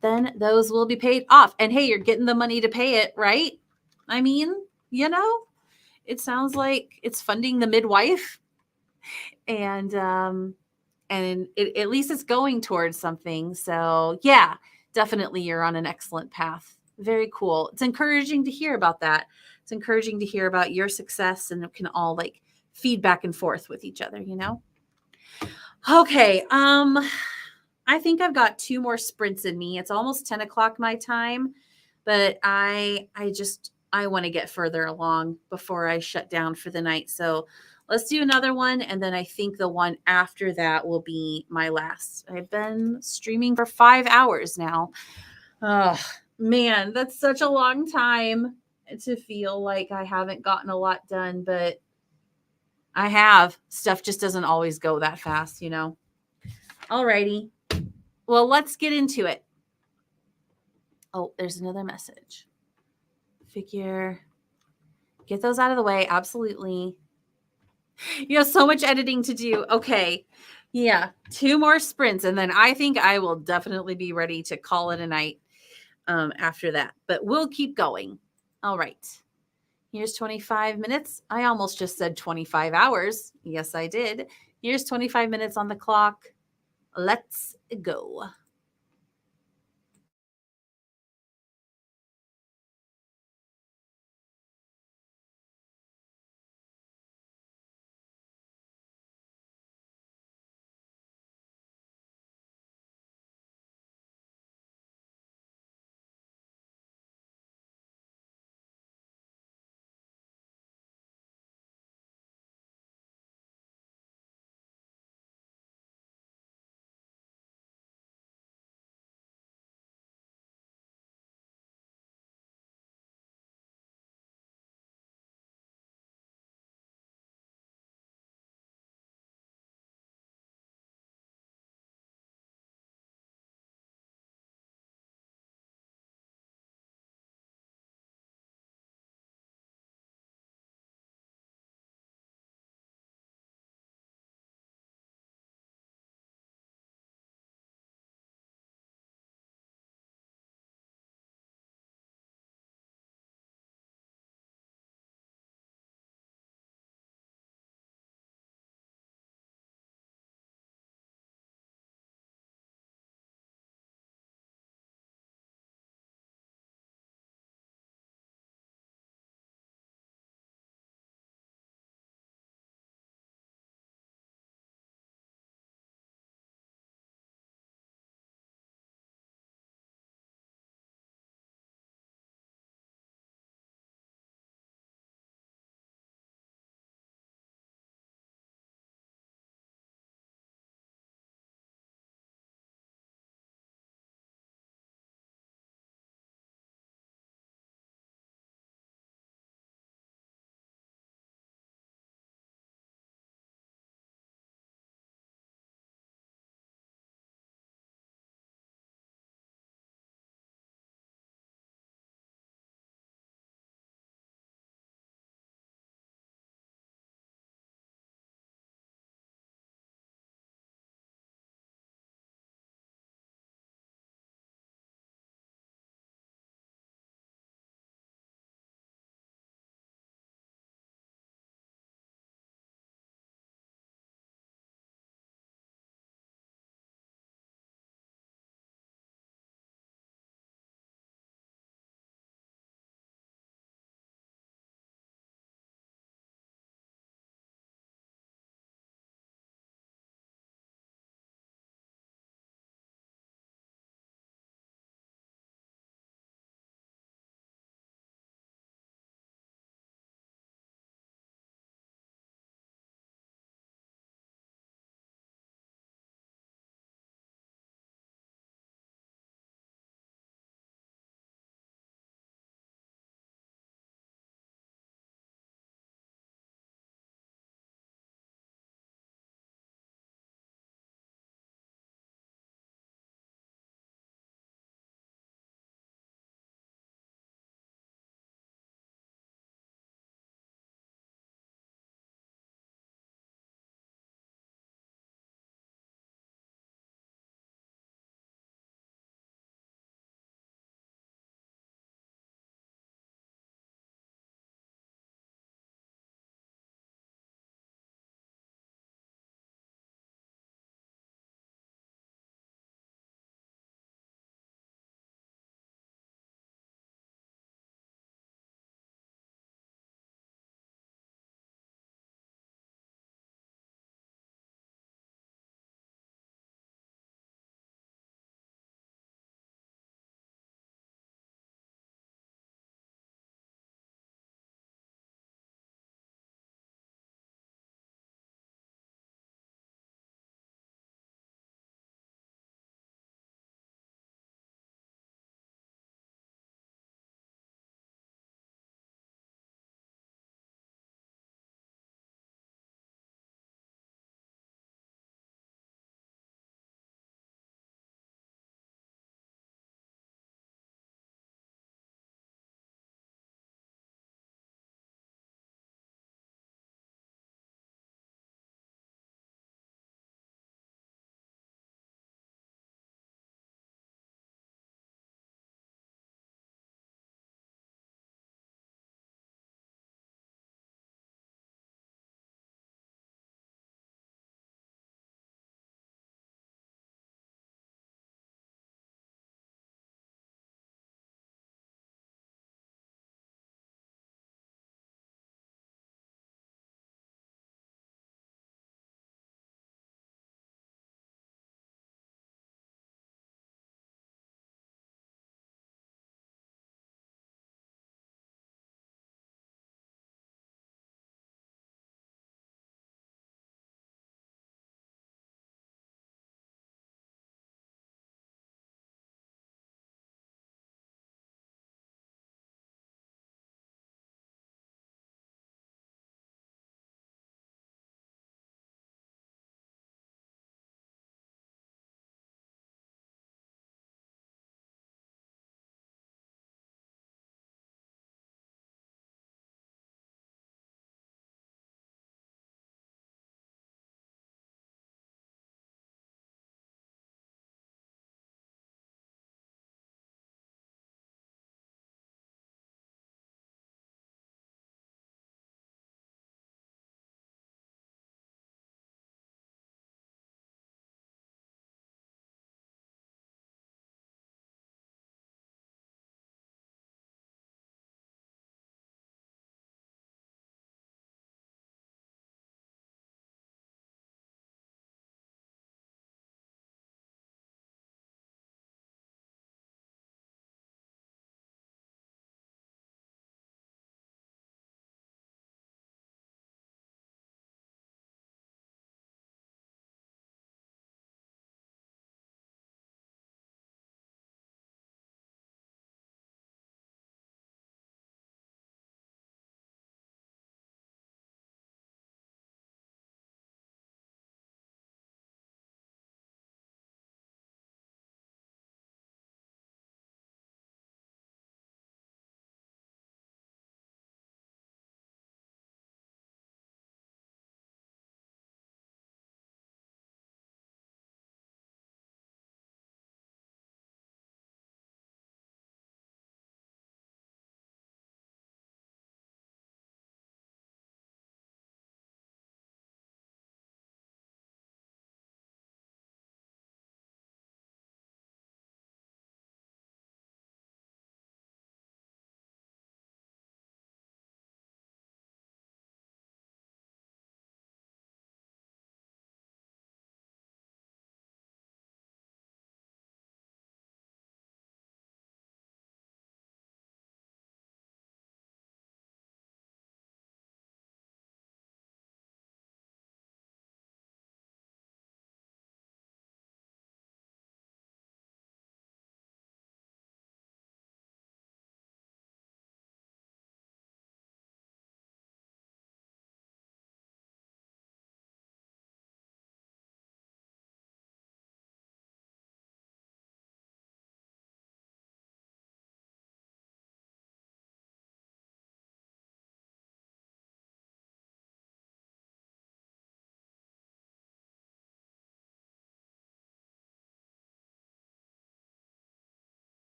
Then those will be paid off. And hey, you're getting the money to pay it, right? I mean, it sounds like it's funding the midwife. And at least it's going towards something. So yeah, definitely you're on an excellent path. Very cool. It's encouraging to hear about that. It's encouraging to hear about your success, and it can all like feed back and forth with each other, Okay. I think I've got 2 more sprints in me. It's almost 10 o'clock my time, but I want to get further along before I shut down for the night. So let's do another one. And then I think the one after that will be my last. I've been streaming for 5 hours now. Oh man, that's such a long time to feel like I haven't gotten a lot done, but I have. Stuff just doesn't always go that fast, Alrighty. Well, let's get into it. Oh, there's another message. Get those out of the way. Absolutely. You have so much editing to do. Okay. Yeah. 2 more sprints. And then I think I will definitely be ready to call it a night after that. But we'll keep going. All right. Here's 25 minutes. I almost just said 25 hours. Yes, I did. Here's 25 minutes on the clock. Let's go.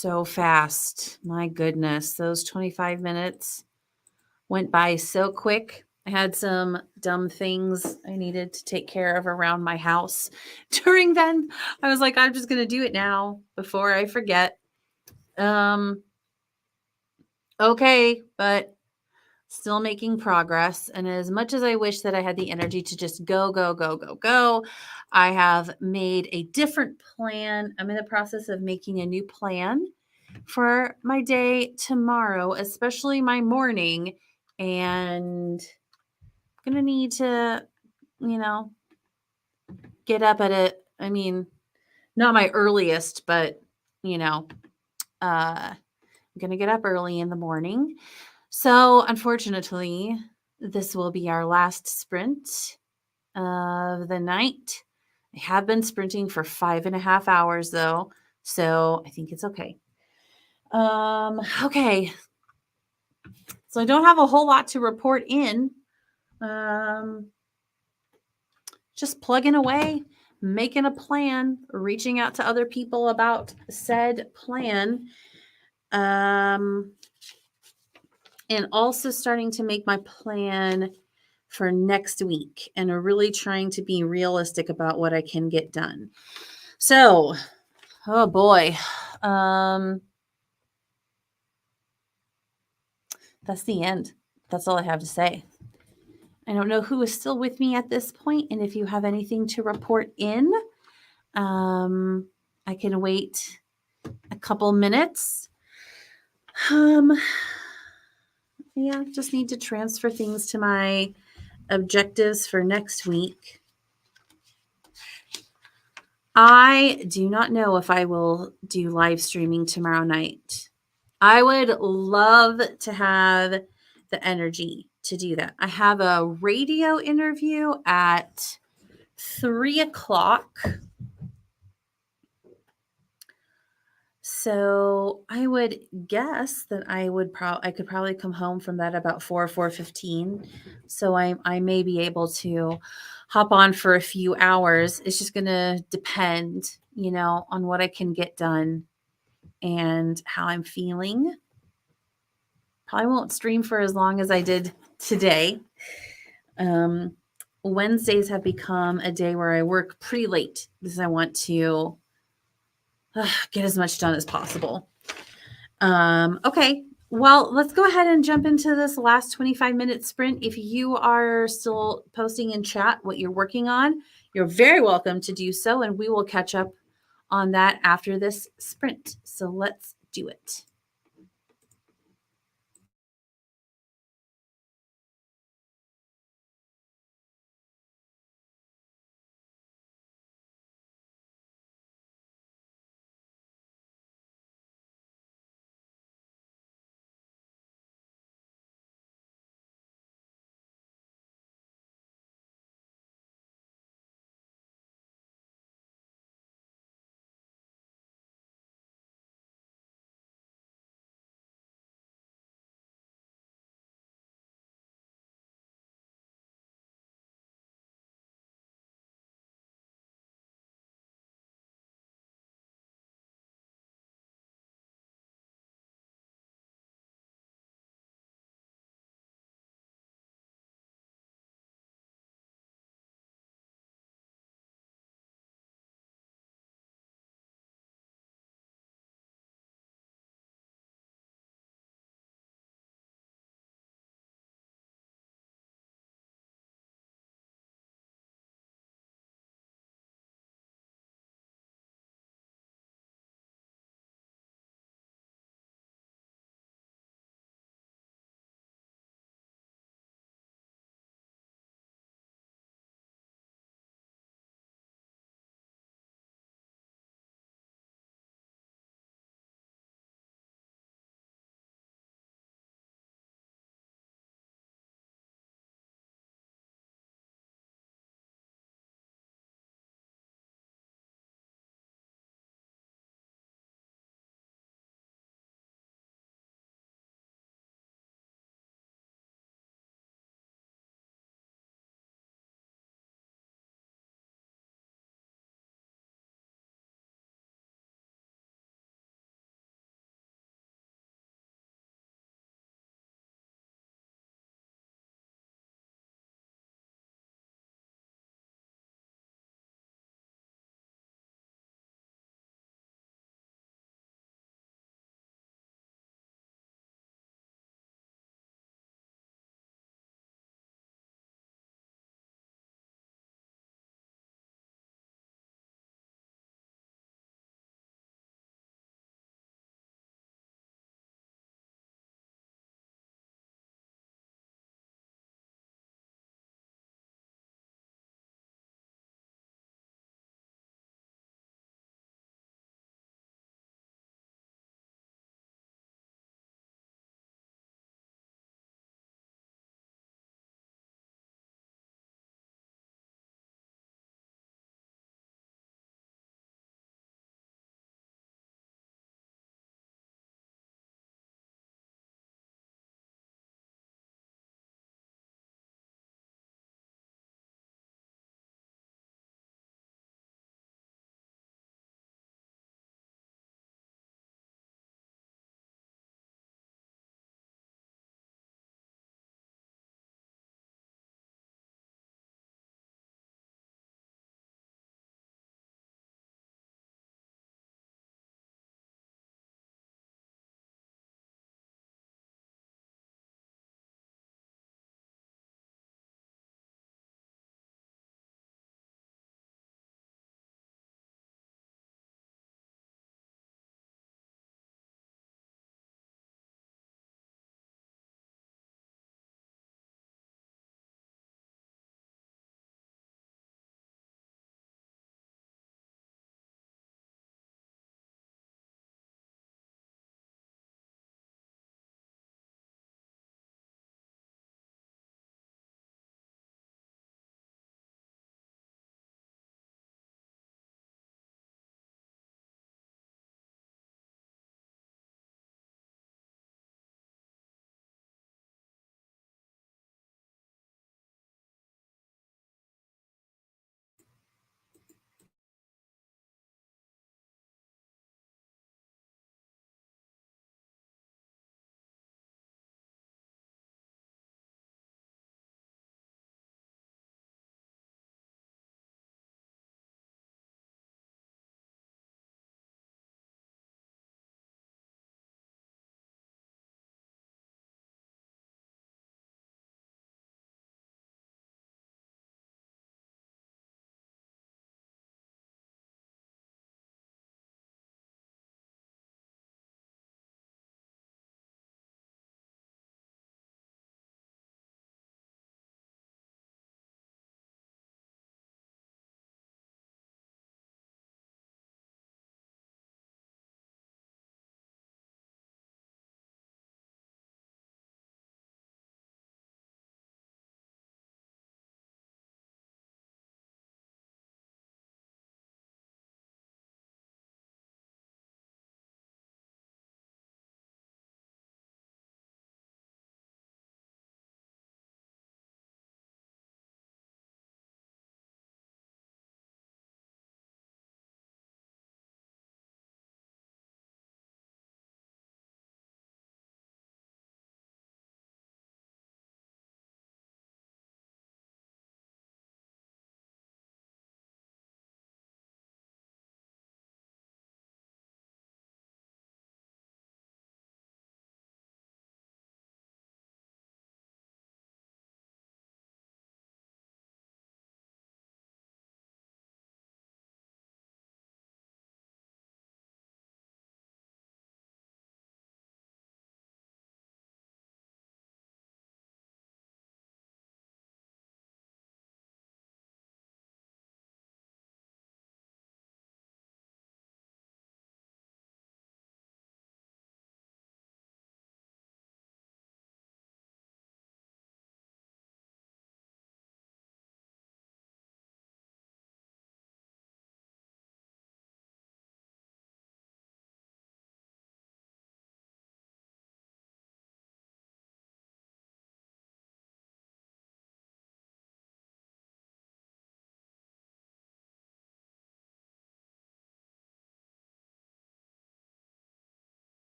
so fast. My goodness, those 25 minutes went by so quick. I had some dumb things I needed to take care of around my house during then. I was like, I'm just going to do it now before I forget. Okay, but still making progress. And as much as I wish that I had the energy to just go, go, go, go, go, I have made a different plan. I'm in the process of making a new plan for my day tomorrow, especially my morning. And I'm going to need to, get up at not my earliest, but, I'm going to get up early in the morning. So, unfortunately, this will be our last sprint of the night. I have been sprinting for 5.5 hours, though, so I think it's okay. Okay. So I don't have a whole lot to report in. Just plugging away, making a plan, reaching out to other people about said plan. And also starting to make my plan for next week and really trying to be realistic about what I can get done. So, oh boy. That's the end. That's all I have to say. I don't know who is still with me at this point, and if you have anything to report in, I can wait a couple minutes. Yeah, just need to transfer things to my objectives for next week. I do not know if I will do live streaming tomorrow night. I would love to have the energy to do that. I have a radio interview at 3:00. So I would guess that I could probably come home from that about 4:15. So I may be able to hop on for a few hours. It's just gonna depend, on what I can get done and how I'm feeling. Probably won't stream for as long as I did today. Wednesdays have become a day where I work pretty late because I want to get as much done as possible. Okay. Well, let's go ahead and jump into this last 25-minute sprint. If you are still posting in chat what you're working on, you're very welcome to do so, and we will catch up on that after this sprint. So let's do it.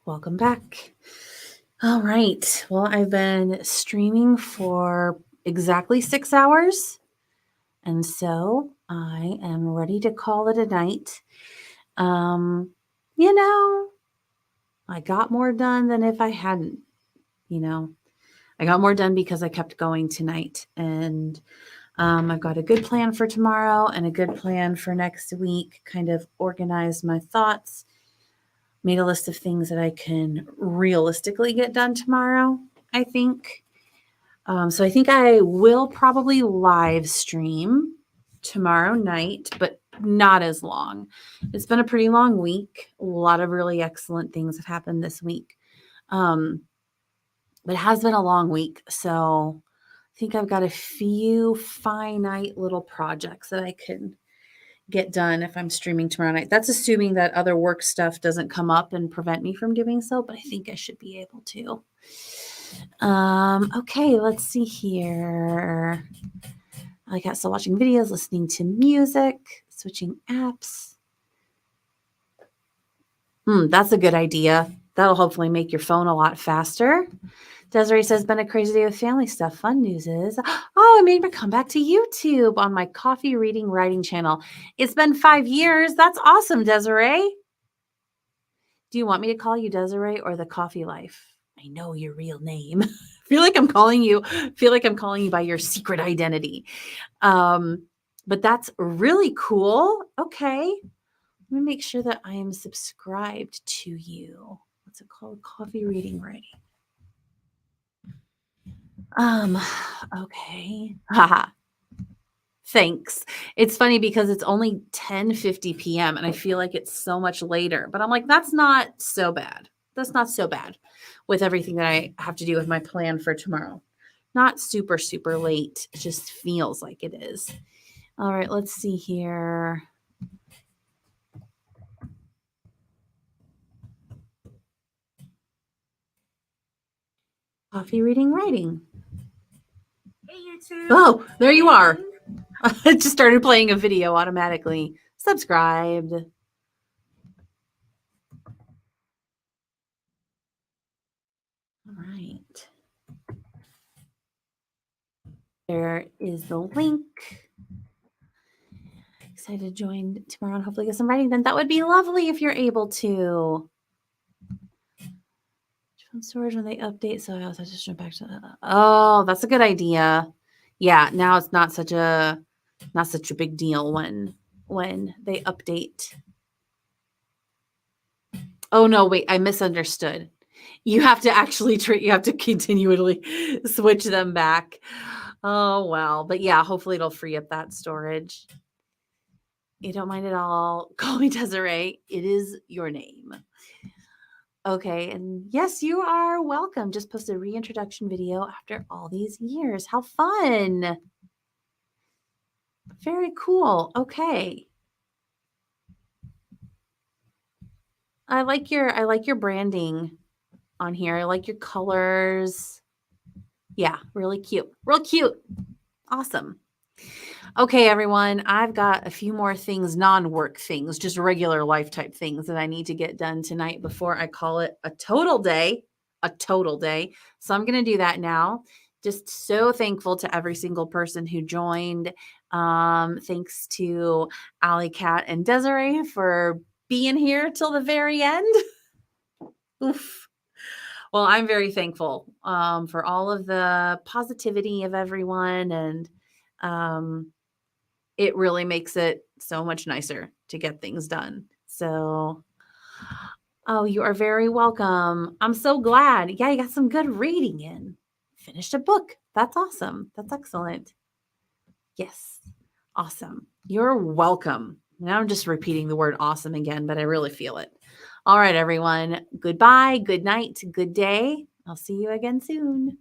Welcome back. All right. Well, I've been streaming for exactly 6 hours. And so I am ready to call it a night. You know, I got more done than if I hadn't, you know. I got more done because I kept going tonight. And I've got a good plan for tomorrow and a good plan for next week, kind of organized my thoughts, made a list of things that I can realistically get done tomorrow, I think. So I think I will probably live stream tomorrow night, but not as long. It's been a pretty long week. A lot of really excellent things have happened this week. But it has been a long week. So I think I've got a few finite little projects that I can get done if I'm streaming tomorrow night. That's assuming that other work stuff doesn't come up and prevent me from doing so, but I think I should be able to. Okay, let's see here. I got still watching videos, listening to music, switching apps. That's a good idea. That'll hopefully make your phone a lot faster. Desiree says, been a crazy day with family stuff. Fun news is, I made my comeback to YouTube on my coffee reading writing channel. It's been 5 years. That's awesome, Desiree. Do you want me to call you Desiree or the Coffee Life? I know your real name. feel like I'm calling you by your secret identity. But that's really cool. Okay. Let me make sure that I am subscribed to you. What's it called? Coffee reading writing. Okay. Haha. Thanks. It's funny because it's only 10:50 p.m. and I feel like it's so much later, but I'm like, that's not so bad. That's not so bad with everything that I have to do with my plan for tomorrow. Not super, super late. It just feels like it is. All right, let's see here. Coffee reading writing. Hey, YouTube. Oh, there you are. I just started playing a video automatically. Subscribed. All right. There is the link. Excited to join tomorrow and hopefully get some writing done. That would be lovely if you're able to. From storage when they update, so I also have to jump back to that. Oh, that's a good idea. Yeah, now it's not such a big deal when they update. Oh no, wait, I misunderstood. You have to actually you have to continually switch them back. Oh well, but yeah, hopefully it'll free up that storage. You don't mind at all. Call me Desiree. It is your name. Okay, and yes, you are welcome. Just posted a reintroduction video after all these years. How fun. Very cool. Okay. I like your branding on here. I like your colors. Yeah, really cute. Real cute. Awesome. Okay, everyone, I've got a few more things, non-work things, just regular life type things that I need to get done tonight before I call it a total day. So I'm going to do that now. Just so thankful to every single person who joined. Thanks to Alley Cat and Desiree for being here till the very end. Oof. Well, I'm very thankful for all of the positivity of everyone, and it really makes it so much nicer to get things done. So, you are very welcome. I'm so glad. Yeah, you got some good reading in. Finished a book. That's awesome. That's excellent. Yes. Awesome. You're welcome. Now I'm just repeating the word awesome again, but I really feel it. All right, everyone. Goodbye, good night, good day. I'll see you again soon.